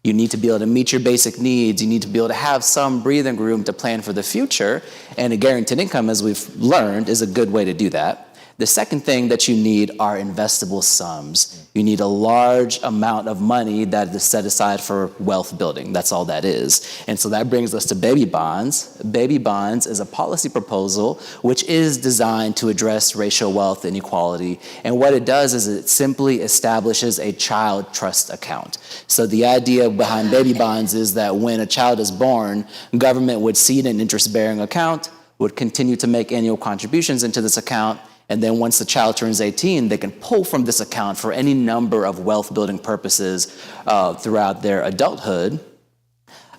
Speaker 14: You need to be able to meet your basic needs. You need to be able to have some breathing room to plan for the future. And a guaranteed income, as we've learned, is a good way to do that. The second thing that you need are investable sums. You need a large amount of money that is set aside for wealth building. That's all that is. And so that brings us to baby bonds. Baby bonds is a policy proposal which is designed to address racial wealth inequality. And what it does is it simply establishes a child trust account. So the idea behind baby bonds is that when a child is born, government would seed an interest-bearing account, would continue to make annual contributions into this account, and then once the child turns 18, they can pull from this account for any number of wealth-building purposes throughout their adulthood.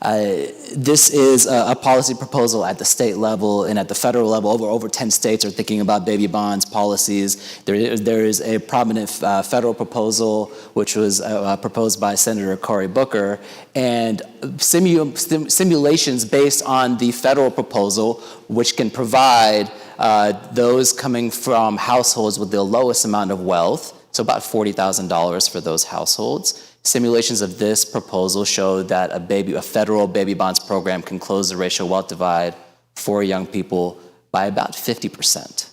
Speaker 14: This is a policy proposal at the state level and at the federal level. Over 10 states are thinking about baby bonds policies. There is a prominent federal proposal, which was proposed by Senator Cory Booker, and simulations based on the federal proposal, which can provide those coming from households with the lowest amount of wealth, so about $40,000 for those households. Simulations of this proposal show that a federal baby bonds program can close the racial wealth divide for young people by about 50%,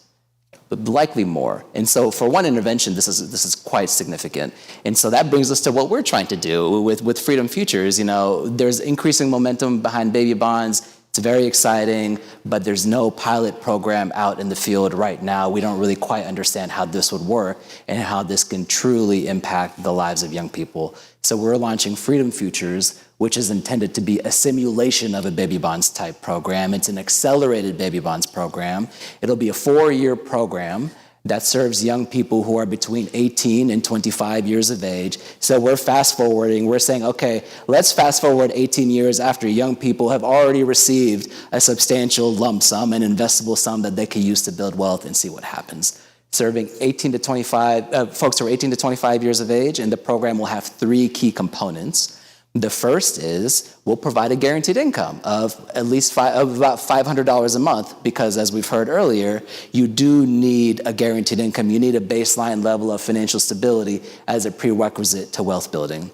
Speaker 14: but likely more. And so for one intervention, this is quite significant. And so that brings us to what we're trying to do with Freedom Futures. You know, there's increasing momentum behind baby bonds. It's very exciting, but there's no pilot program out in the field right now. We don't really quite understand how this would work and how this can truly impact the lives of young people. So we're launching Freedom Futures, which is intended to be a simulation of a baby bonds type program. It's an accelerated baby bonds program. It'll be a 4-year program that serves young people who are between 18 and 25 years of age. So we're fast forwarding. We're saying, okay, let's fast forward 18 years after young people have already received a substantial lump sum, an investable sum that they can use to build wealth, and see what happens. Serving 18 to 25, folks who are 18 to 25 years of age, and the program will have 3 key components. The first is we'll provide a guaranteed income of at least about $500 a month, because as we've heard earlier, you do need a guaranteed income. You need a baseline level of financial stability as a prerequisite to wealth building.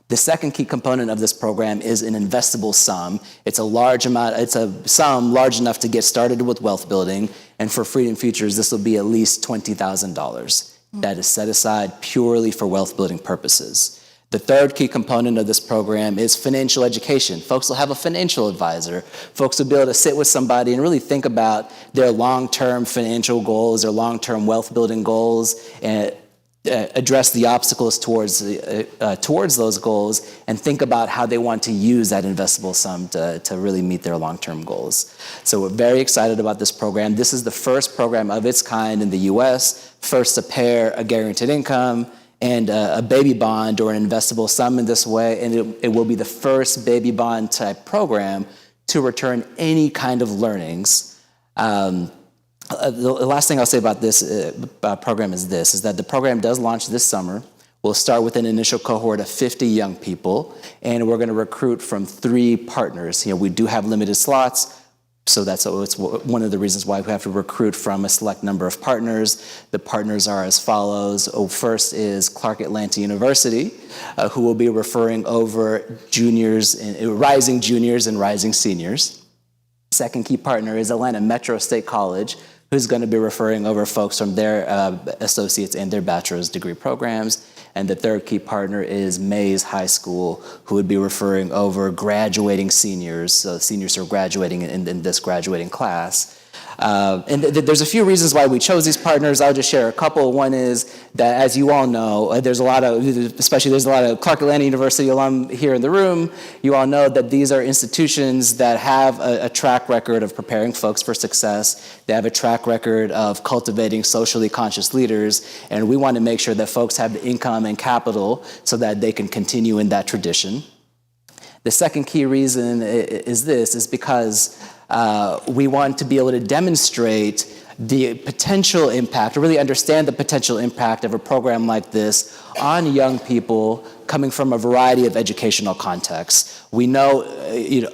Speaker 14: The second key component of this program is an investable sum. It's a sum large enough to get started with wealth building. And for Freedom Futures, this will be at least $20,000 that is set aside purely for wealth building purposes. The third key component of this program is financial education. Folks will have a financial advisor. Folks will be able to sit with somebody and really think about their long-term financial goals, their long-term wealth building goals, and address the obstacles towards those goals and think about how they want to use that investable sum to really meet their long-term goals. So we're very excited about this program. This is the first program of its kind in the US, first to pair a guaranteed income and a baby bond or an investable sum in this way, and it will be the first baby bond type program to return any kind of learnings. The last thing I'll say about this program is that the program does launch this summer. We'll start with an initial cohort of 50 young people, and we're going to recruit from 3 partners. We do have limited slots, so it's one of the reasons why we have to recruit from a select number of partners. The partners are as follows. First is Clark Atlanta University, who will be referring over rising juniors and rising seniors. Second key partner is Atlanta Metro State College, who's going to be referring over folks from their associates and their bachelor's degree programs. And the third key partner is Mays High School, who would be referring over graduating seniors, so seniors who are graduating in this graduating class. And there's a few reasons why we chose these partners. I'll just share a couple. One is that, as you all know, there's a lot of Clark Atlanta University alum here in the room. You all know that these are institutions that have a track record of preparing folks for success. They have a track record of cultivating socially conscious leaders, and we want to make sure that folks have the income and capital so that they can continue in that tradition. The second key reason is because we want to be able to demonstrate the potential impact, or really understand the potential impact of a program like this on young people coming from a variety of educational contexts. We know,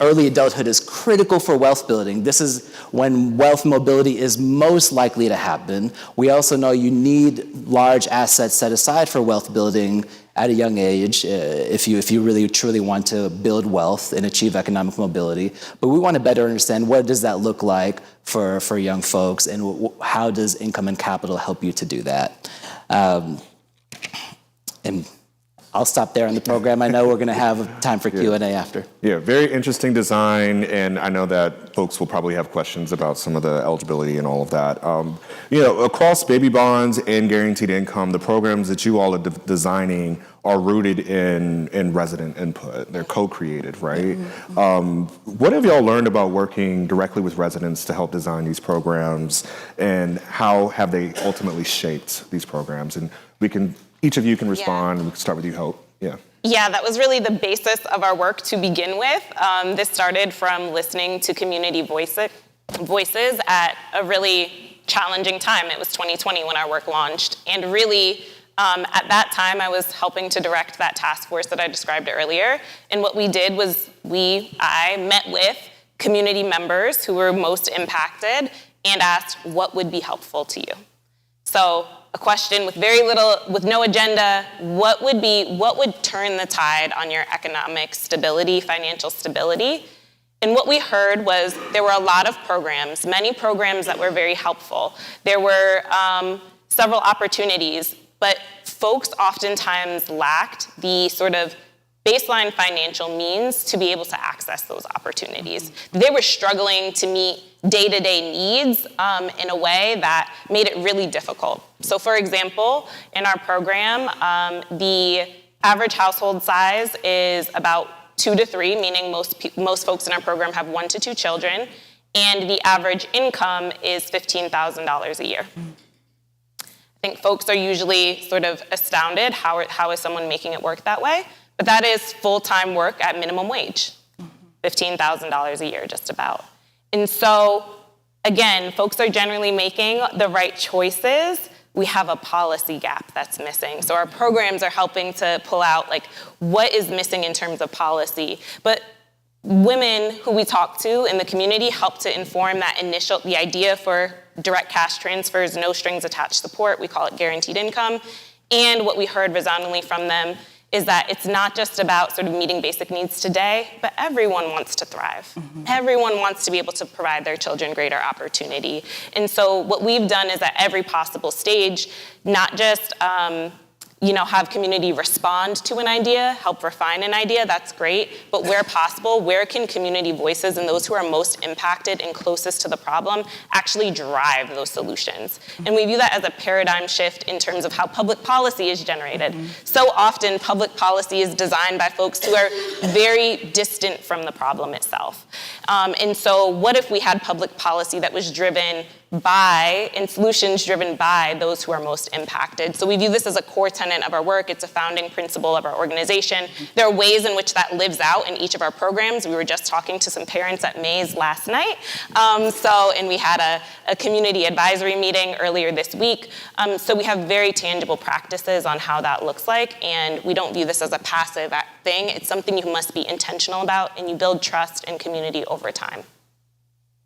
Speaker 14: early adulthood is critical for wealth building. This is when wealth mobility is most likely to happen. We also know you need large assets set aside for wealth building at a young age if you really truly want to build wealth and achieve economic mobility. But we want to better understand what does that look like for young folks, and how does income and capital help you to do that. And I'll stop there on the program. I know we're going to have time for Q&A after.
Speaker 11: Yeah, very interesting design, and I know that folks will probably have questions about some of the eligibility and all of that. Across baby bonds and guaranteed income, the programs that you all are designing are rooted in resident input. They're co-created, right? What have y'all learned about working directly with residents to help design these programs, and how have they ultimately shaped these programs? And each of you can respond. We can start with you, Hope.
Speaker 12: Yeah, that was really the basis of our work to begin with. This started from listening to community voices at a really challenging time. It was 2020 when our work launched. And really, at that time, I was helping to direct that task force that I described earlier. And what we did was I met with community members who were most impacted and asked, what would be helpful to you? So a question with no agenda, what would turn the tide on your economic stability, financial stability? And what we heard was there were a lot of programs, many programs that were very helpful. There were several opportunities, but folks oftentimes lacked the sort of baseline financial means to be able to access those opportunities. They were struggling to meet day-to-day needs in a way that made it really difficult. So for example, in our program, the average household size is about 2 to 3, meaning most folks in our program have 1 to 2 children, and the average income is $15,000 a year. I think folks are usually sort of astounded, how is someone making it work that way? But that is full-time work at minimum wage, $15,000 a year, just about. And so, again, folks are generally making the right choices. We have a policy gap that's missing. So our programs are helping to pull out, what is missing in terms of policy. But women who we talk to in the community help to inform the idea for direct cash transfers, no strings attached support. We call it guaranteed income. And what we heard resoundingly from them is that it's not just about sort of meeting basic needs today, but everyone wants to thrive. Everyone wants to be able to provide their children greater opportunity. And so what we've done is at every possible stage, not just have community respond to an idea, help refine an idea, that's great. But where possible, where can community voices and those who are most impacted and closest to the problem actually drive those solutions? And we view that as a paradigm shift in terms of how public policy is generated. So often, public policy is designed by folks who are very distant from the problem itself. And so what if we had public policy that was driven by, and solutions driven by those who are most impacted? So we view this as a core tenet of our work. It's a founding principle of our organization. There are ways in which that lives out in each of our programs. We were just talking to some parents at Mays last night. And we had a community advisory meeting earlier this week. So we have very tangible practices on how that looks like, and we don't view this as a passive thing. It's something you must be intentional about, and you build trust and community over time.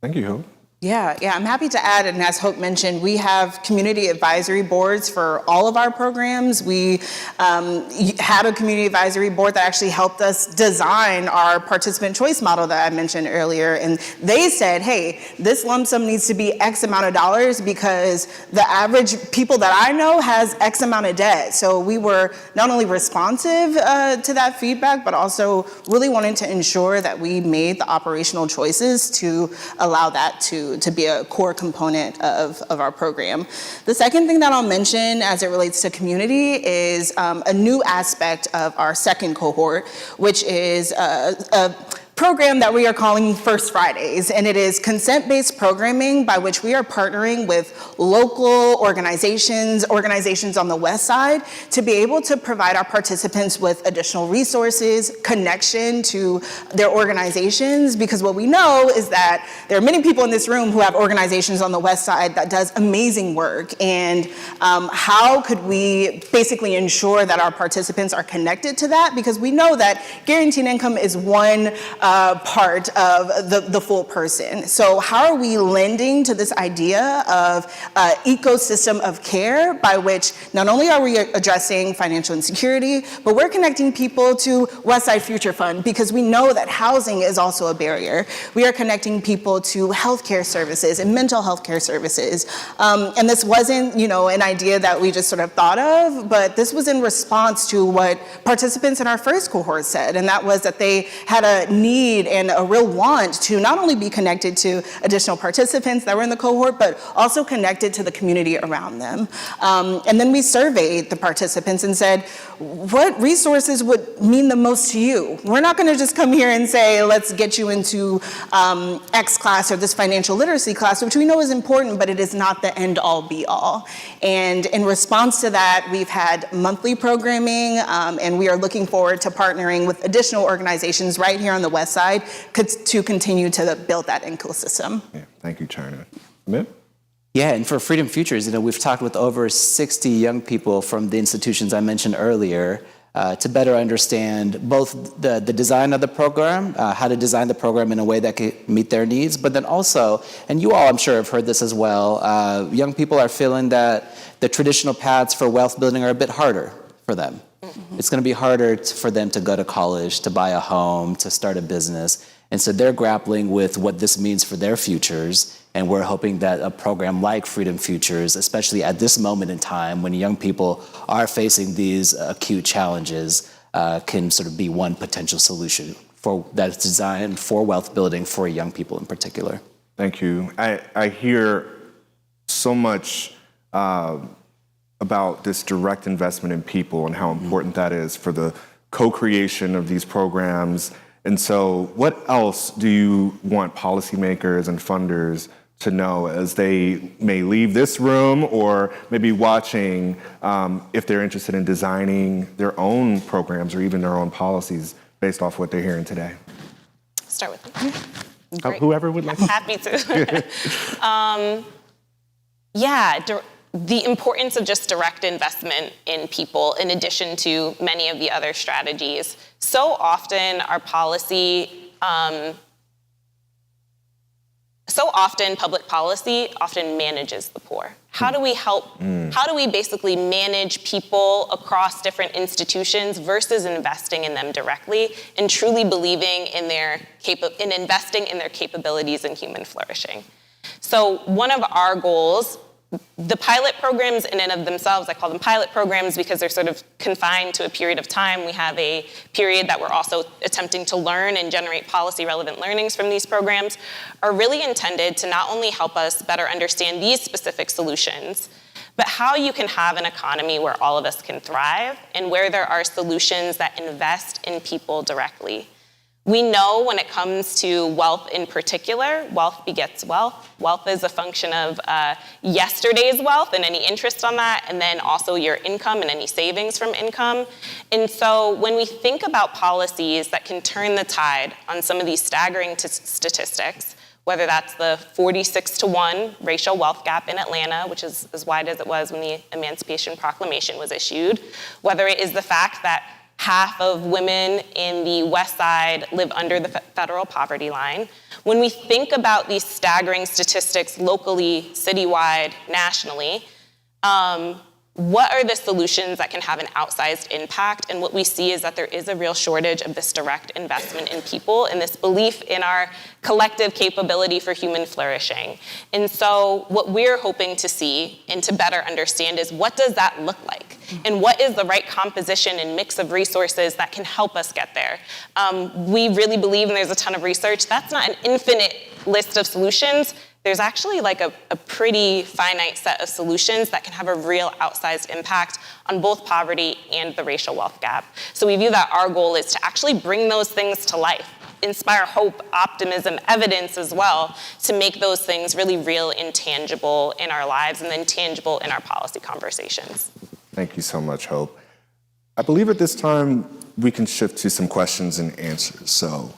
Speaker 11: Thank you, Hope.
Speaker 13: Yeah, I'm happy to add, and as Hope mentioned, we have community advisory boards for all of our programs. We had a community advisory board that actually helped us design our participant choice model that I mentioned earlier, and they said, hey, this lump sum needs to be X amount of dollars because the average people that I know has X amount of debt. So we were not only responsive to that feedback, but also really wanted to ensure that we made the operational choices to allow that to be a core component of our program. The second thing that I'll mention as it relates to community is a new aspect of our second cohort, which is a program that we are calling First Fridays, and it is consent-based programming by which we are partnering with local organizations on the West Side to be able to provide our participants with additional resources, connection to their organizations, because what we know is that there are many people in this room who have organizations on the West Side that does amazing work, and how could we basically ensure that our participants are connected to that, because we know that guaranteed income is one part of the full person. So how are we lending to this idea of ecosystem of care by which not only are we addressing financial insecurity, but we're connecting people to Westside Future Fund, because we know that housing is also a barrier. We are connecting people to healthcare services and mental health care services. And this wasn't, an idea that we just sort of thought of, but this was in response to what participants in our first cohort said, and that was that they had a need and a real want to not only be connected to additional participants that were in the cohort, but also connected to the community around them. And then we surveyed the participants and said, what resources would mean the most to you? We're not going to just come here and say, let's get you into X class or this financial literacy class, which we know is important, but it is not the end all be all. And in response to that, we've had monthly programming, and we are looking forward to partnering with additional organizations right here on the West Side to continue to build that ecosystem.
Speaker 11: Yeah, thank you, Chyna. Amit?
Speaker 14: Yeah, and for Freedom Futures, we've talked with over 60 young people from the institutions I mentioned earlier to better understand both the design of the program, how to design the program in a way that could meet their needs, but then also, and you all I'm sure have heard this as well, young people are feeling that the traditional paths for wealth building are a bit harder for them. It's going to be harder for them to go to college, to buy a home, to start a business. And so they're grappling with what this means for their futures. And we're hoping that a program like Freedom Futures, especially at this moment in time when young people are facing these acute challenges, can sort of be one potential solution for that's designed for wealth building for young people in particular.
Speaker 11: Thank you. I hear so much about this direct investment in people and how important that is for the co-creation of these programs. And so what else do you want policymakers and funders to know as they may leave this room or maybe watching if they're interested in designing their own programs or even their own policies based off what they're hearing today?
Speaker 12: Start with me. Great.
Speaker 11: Whoever would like.
Speaker 12: Happy to. The importance of just direct investment in people, in addition to many of the other strategies. So often our policy, public policy often manages the poor. How do we help, how do we basically manage people across different institutions versus investing in them directly and truly believing in investing in their capabilities and human flourishing? So one of our goals the pilot programs in and of themselves, I call them pilot programs because they're sort of confined to a period of time. We have a period that we're also attempting to learn and generate policy relevant learnings from these programs, are really intended to not only help us better understand these specific solutions, but how you can have an economy where all of us can thrive and where there are solutions that invest in people directly. We know when it comes to wealth in particular, wealth begets wealth. Wealth is a function of yesterday's wealth and any interest on that, and then also your income and any savings from income. And so when we think about policies that can turn the tide on some of these staggering statistics, whether that's the 46-to-1 racial wealth gap in Atlanta, which is as wide as it was when the Emancipation Proclamation was issued, whether it is the fact that half of women in the West Side live under the federal poverty line. When we think about these staggering statistics locally, citywide, nationally, what are the solutions that can have an outsized impact? And what we see is that there is a real shortage of this direct investment in people and this belief in our collective capability for human flourishing. And so what we're hoping to see and to better understand is what does that look like? And what is the right composition and mix of resources that can help us get there? We really believe, and there's a ton of research, that's not an infinite list of solutions. There's actually like a pretty finite set of solutions that can have a real outsized impact on both poverty and the racial wealth gap. So we view that our goal is to actually bring those things to life, inspire hope, optimism, evidence as well, to make those things really real and tangible in our lives and then tangible in our policy conversations.
Speaker 11: Thank you so much, Hope. I believe at this time we can shift to some questions and answers. So,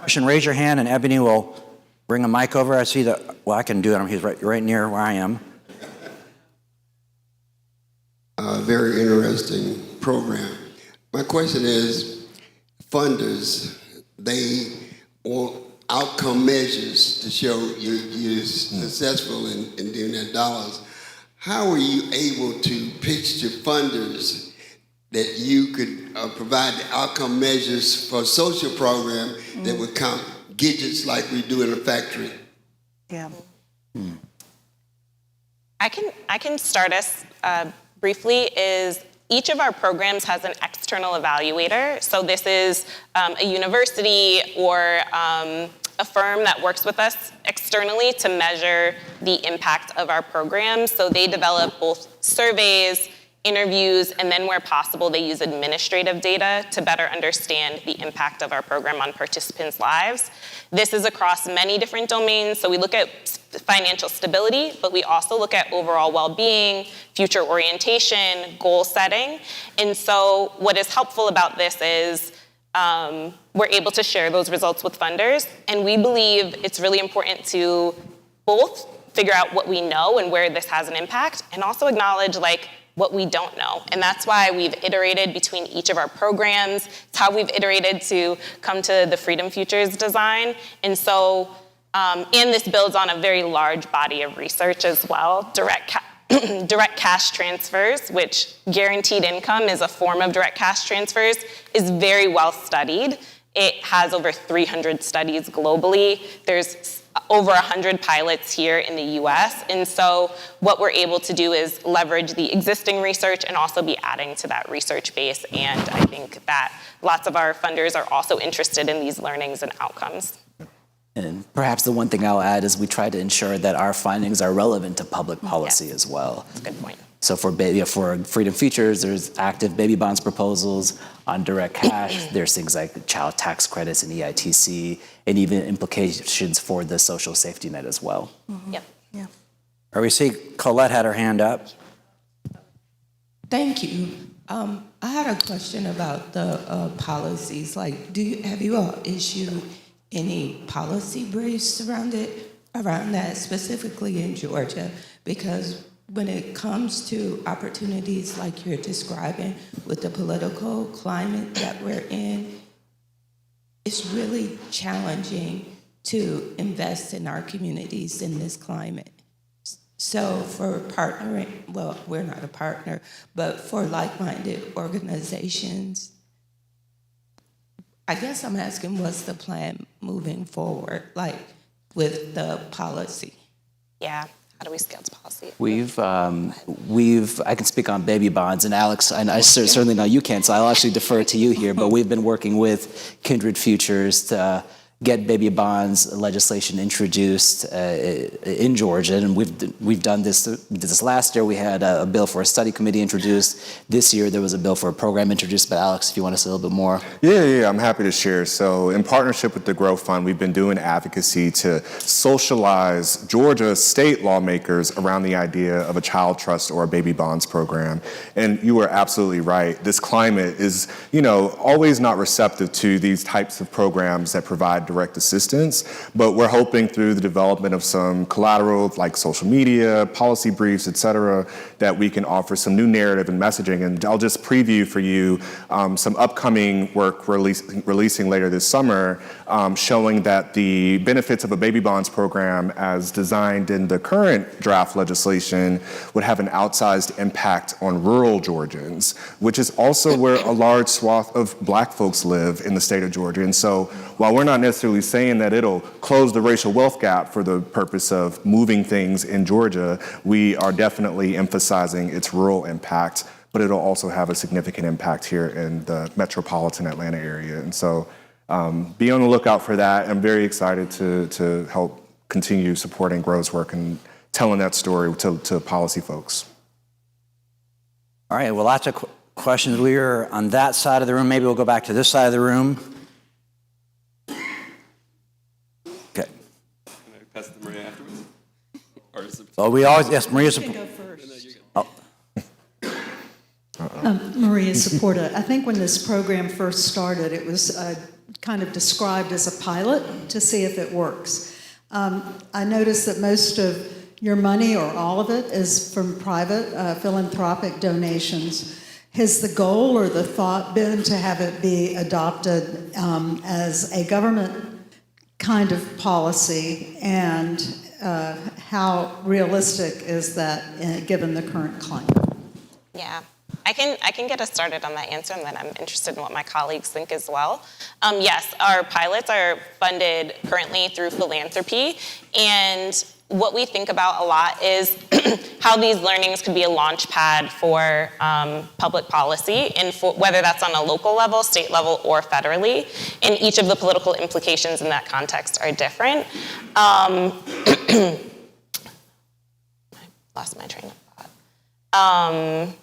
Speaker 1: Question, raise your hand and Ebony will bring a mic over. I see that, well, I can do it. He's right near where I am.
Speaker 15: Very interesting program. My question is, funders, they want outcome measures to show you're successful in doing their dollars. How are you able to pitch to funders that you could provide the outcome measures for a social program that would count gadgets like we do in a factory?
Speaker 2: Yeah.
Speaker 12: I can start us briefly. Is each of our programs has an external evaluator. So this is a university or a firm that works with us externally to measure the impact of our programs. So they develop both surveys, interviews, and then where possible, they use administrative data to better understand the impact of our program on participants' lives. This is across many different domains. So we look at financial stability, but we also look at overall well-being, future orientation, goal setting. And so what is helpful about this is we're able to share those results with funders. And we believe it's really important to both figure out what we know and where this has an impact, and also acknowledge what we don't know. And that's why we've iterated between each of our programs. It's how we've iterated to come to the Freedom Futures design. And so, and this builds on a very large body of research as well. Direct cash transfers, which guaranteed income is a form of direct cash transfers, is very well studied. It has over 300 studies globally. There's over 100 pilots here in the US. And so what we're able to do is leverage the existing research and also be adding to that research base. And I think that lots of our funders are also interested in these learnings and outcomes.
Speaker 14: And perhaps the one thing I'll add is we try to ensure that our findings are relevant to public policy as well.
Speaker 12: That's a good point.
Speaker 14: So for Freedom Futures, there's active baby bonds proposals on direct cash. There's things like child tax credits and EITC, and even implications for the social safety net as well.
Speaker 12: Yep.
Speaker 2: Yeah.
Speaker 1: Or we see Colette had her hand up.
Speaker 16: Thank you. I had a question about the policies. Like, have you all issued any policy briefs around that, specifically in Georgia? Because when it comes to opportunities like you're describing with the political climate that we're in, it's really challenging to invest in our communities in this climate. So for partnering, well, we're not a partner, but for like-minded organizations, I guess I'm asking, what's the plan moving forward, like with the policy?
Speaker 12: Yeah, how do we scale to policy?
Speaker 14: I can speak on baby bonds, and Alex, I certainly know you can, so I'll actually defer to you here, but we've been working with Kindred Futures to get baby bonds legislation introduced in Georgia, and we've done this. This last year we had a bill for a study committee introduced. This year there was a bill for a program introduced. But Alex, if you want to say a little bit more.
Speaker 11: Yeah, I'm happy to share. So in partnership with the Grow Fund, we've been doing advocacy to socialize Georgia state lawmakers around the idea of a child trust or a baby bonds program. And you are absolutely right. This climate is, always not receptive to these types of programs that provide direct assistance, but we're hoping through the development of some collateral like social media, policy briefs, et cetera, that we can offer some new narrative and messaging. And I'll just preview for you some upcoming work releasing later this summer, showing that the benefits of a baby bonds program as designed in the current draft legislation would have an outsized impact on rural Georgians, which is also where a large swath of Black folks live in the state of Georgia. And so while we're not necessarily saying that it'll close the racial wealth gap for the purpose of moving things in Georgia, we are definitely emphasizing its rural impact, but it'll also have a significant impact here in the metropolitan Atlanta area. And so be on the lookout for that. I'm very excited to help continue supporting Grow's work and telling that story to policy folks.
Speaker 1: All right, well, lots of questions. We are on that side of the room. Maybe we'll go back to this side of the room. Okay.
Speaker 17: Can I pass it to Maria afterwards? Or is it...
Speaker 1: Oh, we always, yes, Maria's.
Speaker 17: You can go first.
Speaker 1: Oh.
Speaker 18: Maria Saporta. I think when this program first started, it was kind of described as a pilot to see if it works. I noticed that most of your money, or all of it, is from private philanthropic donations. Has the goal or the thought been to have it be adopted as a government kind of policy, and how realistic is that given the current climate?
Speaker 12: Yeah, I can get us started on that answer, and then I'm interested in what my colleagues think as well. Yes, our pilots are funded currently through philanthropy, and what we think about a lot is how these learnings could be a launch pad for public policy, and whether that's on a local level, state level, or federally. And each of the political implications in that context are different. I lost my train of thought.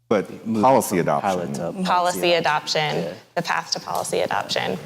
Speaker 11: But policy adoption.
Speaker 12: Policy adoption, the path to policy adoption.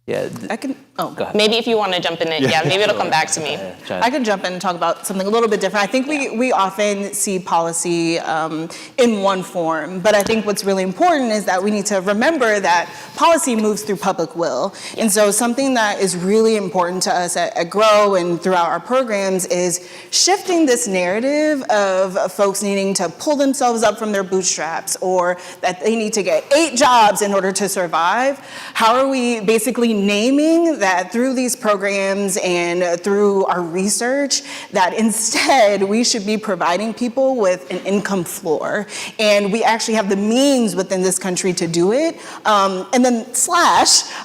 Speaker 14: Yeah,
Speaker 13: I can. Oh, go ahead.
Speaker 12: Maybe if you want to jump in, maybe it'll come back to me.
Speaker 13: I can jump in and talk about something a little bit different. I think we often see policy in one form, but I think what's really important is that we need to remember that policy moves through public will. And so something that is really important to us at Grow and throughout our programs is shifting this narrative of folks needing to pull themselves up from their bootstraps, or that they need to get 8 jobs in order to survive. How are we basically naming that through these programs and through our research, that instead we should be providing people with an income floor, and we actually have the means within this country to do it. And then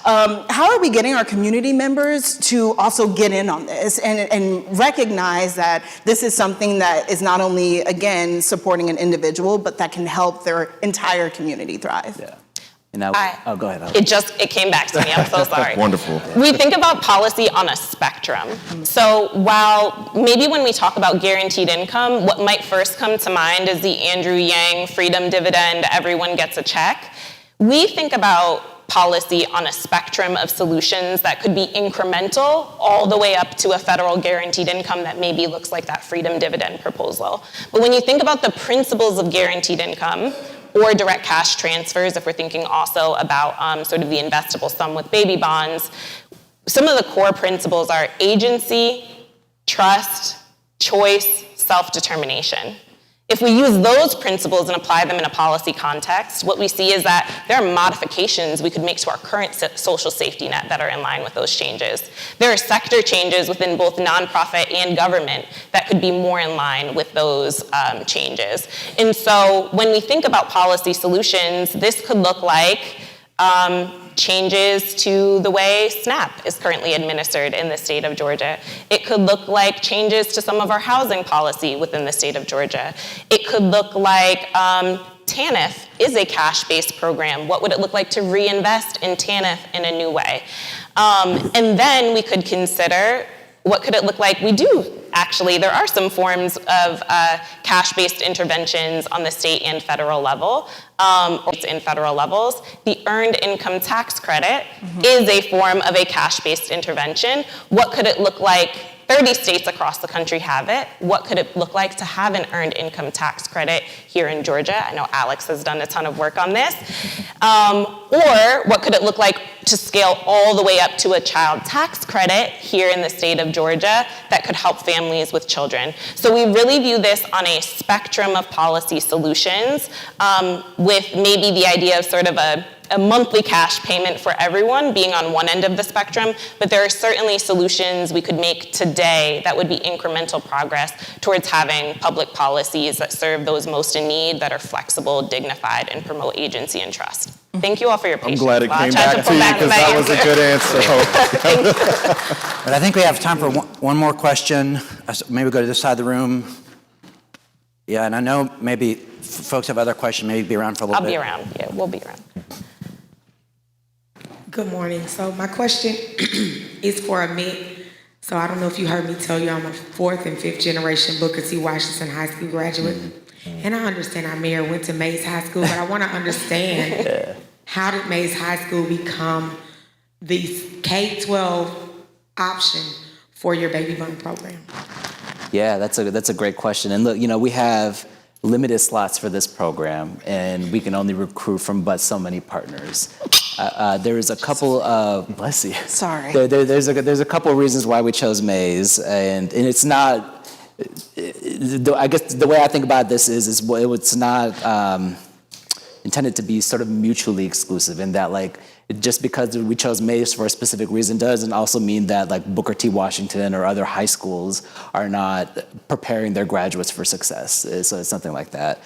Speaker 13: how are we getting our community members to also get in on this and recognize that this is something that is not only, again, supporting an individual, but that can help their entire community thrive?
Speaker 14: Yeah. And go ahead.
Speaker 12: It came back to me. I'm so sorry.
Speaker 11: Wonderful.
Speaker 12: We think about policy on a spectrum. So while maybe when we talk about guaranteed income, what might first come to mind is the Andrew Yang freedom dividend, everyone gets a check. We think about policy on a spectrum of solutions that could be incremental all the way up to a federal guaranteed income that maybe looks like that freedom dividend proposal. But when you think about the principles of guaranteed income, or direct cash transfers, if we're thinking also about sort of the investable sum with baby bonds, some of the core principles are agency, trust, choice, self-determination. If we use those principles and apply them in a policy context, what we see is that there are modifications we could make to our current social safety net that are in line with those changes. There are sector changes within both nonprofit and government that could be more in line with those changes. And so when we think about policy solutions, this could look like changes to the way SNAP is currently administered in the state of Georgia. It could look like changes to some of our housing policy within the state of Georgia. It could look like TANF is a cash-based program. What would it look like to reinvest in TANF in a new way? And then we could consider, what could it look like? We do actually, there are some forms of cash-based interventions on the state and federal level, in federal levels. The earned income tax credit is a form of a cash-based intervention. What could it look like? 30 states across the country have it. What could it look like to have an earned income tax credit here in Georgia? I know Alex has done a ton of work on this. Or what could it look like to scale all the way up to a child tax credit here in the state of Georgia that could help families with children? So we really view this on a spectrum of policy solutions, with maybe the idea of sort of a monthly cash payment for everyone being on one end of the spectrum, but there are certainly solutions we could make today that would be incremental progress towards having public policies that serve those most in need, that are flexible, dignified, and promote agency and trust. Thank you all for your patience.
Speaker 11: I'm glad it came back to you because that was a good answer.
Speaker 1: But I think we have time for one more question. Maybe go to this side of the room. Yeah, and I know maybe folks have other questions, maybe be around for a little bit.
Speaker 12: I'll be around. Yeah, we'll be around.
Speaker 6: Good morning. So my question is for Amit. So I don't know if you heard me tell you I'm a 4th and 5th generation Booker T. Washington High School graduate. And I understand our mayor went to Mays High School, but I want to understand how did Mays High School become the K-12 option for your baby boom program?
Speaker 14: Yeah, that's a great question. And look, we have limited slots for this program, and we can only recruit from but so many partners. There is a couple of, bless you.
Speaker 13: Sorry.
Speaker 14: There's a couple of reasons why we chose Mays, and it's not, I guess the way I think about this is it's not intended to be sort of mutually exclusive in that, like, just because we chose Mays for a specific reason doesn't also mean that, like, Booker T. Washington or other high schools are not preparing their graduates for success. So it's something like that.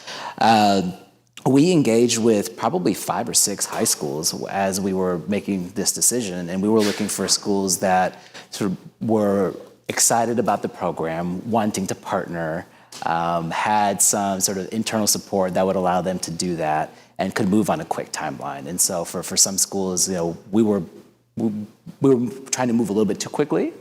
Speaker 14: We engaged with probably 5 or 6 high schools as we were making this decision, and we were looking for schools that sort of were excited about the program, wanting to partner, had some sort of internal support that would allow them to do that, and could move on a quick timeline. And so for some schools, we were trying to move a little bit too quickly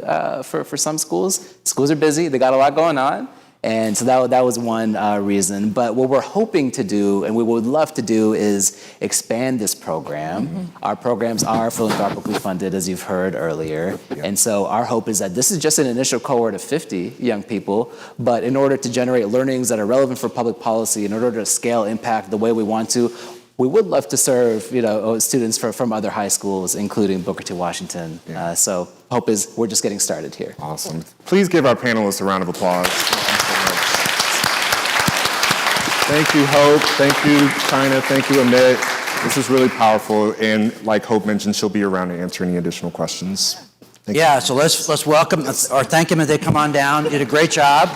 Speaker 14: for some schools. Schools are busy, they got a lot going on. And so that was one reason. But what we're hoping to do, and we would love to do, is expand this program. Our programs are philanthropically funded, as you've heard earlier. And so our hope is that this is just an initial cohort of 50 young people, but in order to generate learnings that are relevant for public policy, in order to scale impact the way we want to, we would love to serve, students from other high schools, including Booker T. Washington. So hope is we're just getting started here.
Speaker 11: Awesome. Please give our panelists a round of applause. Thank you, Hope. Thank you, Chyna. Thank you, Amit. This is really powerful. And like Hope mentioned, she'll be around to answer any additional questions. Thank you.
Speaker 1: So let's welcome, or thank them as they come on down. You did a great job.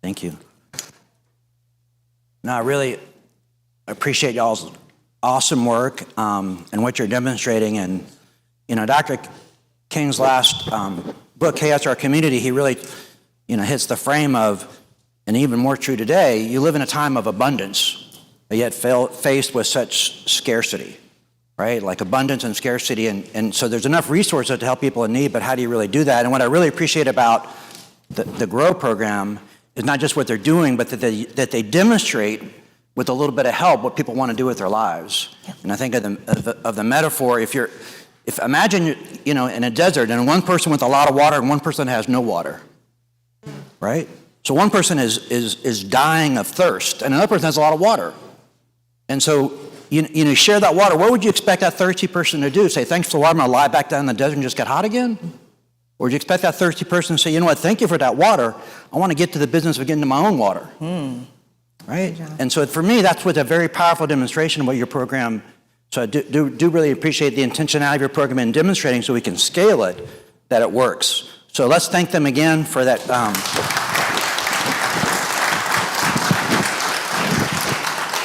Speaker 1: Thank you. No, I really appreciate y'all's awesome work and what you're demonstrating. And, Dr. King's last book, Chaos to Our Community, he really, hits the frame of, and even more true today, you live in a time of abundance, but yet faced with such scarcity, right? Like abundance and scarcity. And so there's enough resources to help people in need, but how do you really do that? And what I really appreciate about the GROW program is not just what they're doing, but that they demonstrate with a little bit of help what people want to do with their lives. And I think of the metaphor, if imagine in a desert and one person with a lot of water and one person has no water, right? So one person is dying of thirst and another person has a lot of water. And so, you share that water. What would you expect that thirsty person to do? Say, thanks for the water, I'm going to lie back down in the desert and just get hot again? Or would you expect that thirsty person to say, you know what, thank you for that water. I want to get to the business of getting to my own water. Right? And so for me, that's what's a very powerful demonstration of what your program, so I do really appreciate the intentionality of your program in demonstrating so we can scale it, that it works. So let's thank them again for that.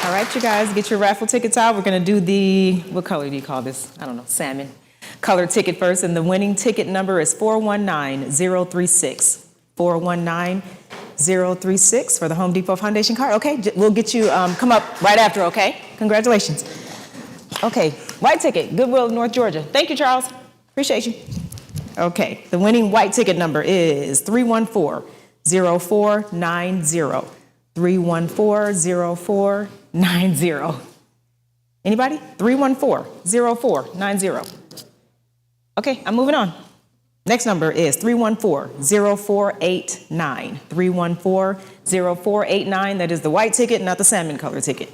Speaker 19: All right, you guys, get your raffle tickets out. We're going to do what color do you call this? I don't know, salmon. Color ticket first, and the winning ticket number is 419036. 419036 for the Home Depot Foundation card. Okay, we'll get you, come up right after, okay? Congratulations. Okay, white ticket, Goodwill, North Georgia. Thank you, Charles. Appreciate you. Okay, the winning white ticket number is 3140490. 3140490. Anybody? 3140490. Okay, I'm moving on. Next number is 3140489. 3140489. That is the white ticket, not the salmon color ticket.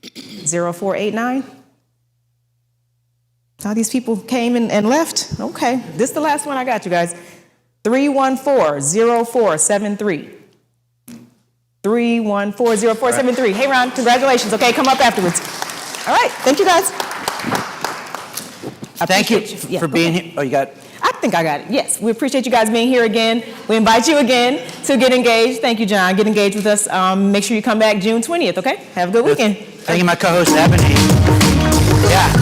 Speaker 19: 0489. All these people came and left. Okay, this is the last one I got, you guys. 3140473. 3140473. Hey, Ron, congratulations. Okay, come up afterwards. All right, thank you, guys.
Speaker 1: Thank you for being here. Oh, you got it?
Speaker 19: I think I got it. Yes, we appreciate you guys being here again. We invite you again to get engaged. Thank you, John. Get engaged with us. Make sure you come back June 20th, okay? Have a good weekend.
Speaker 1: Thank you, my co-host, Ebony. Yeah.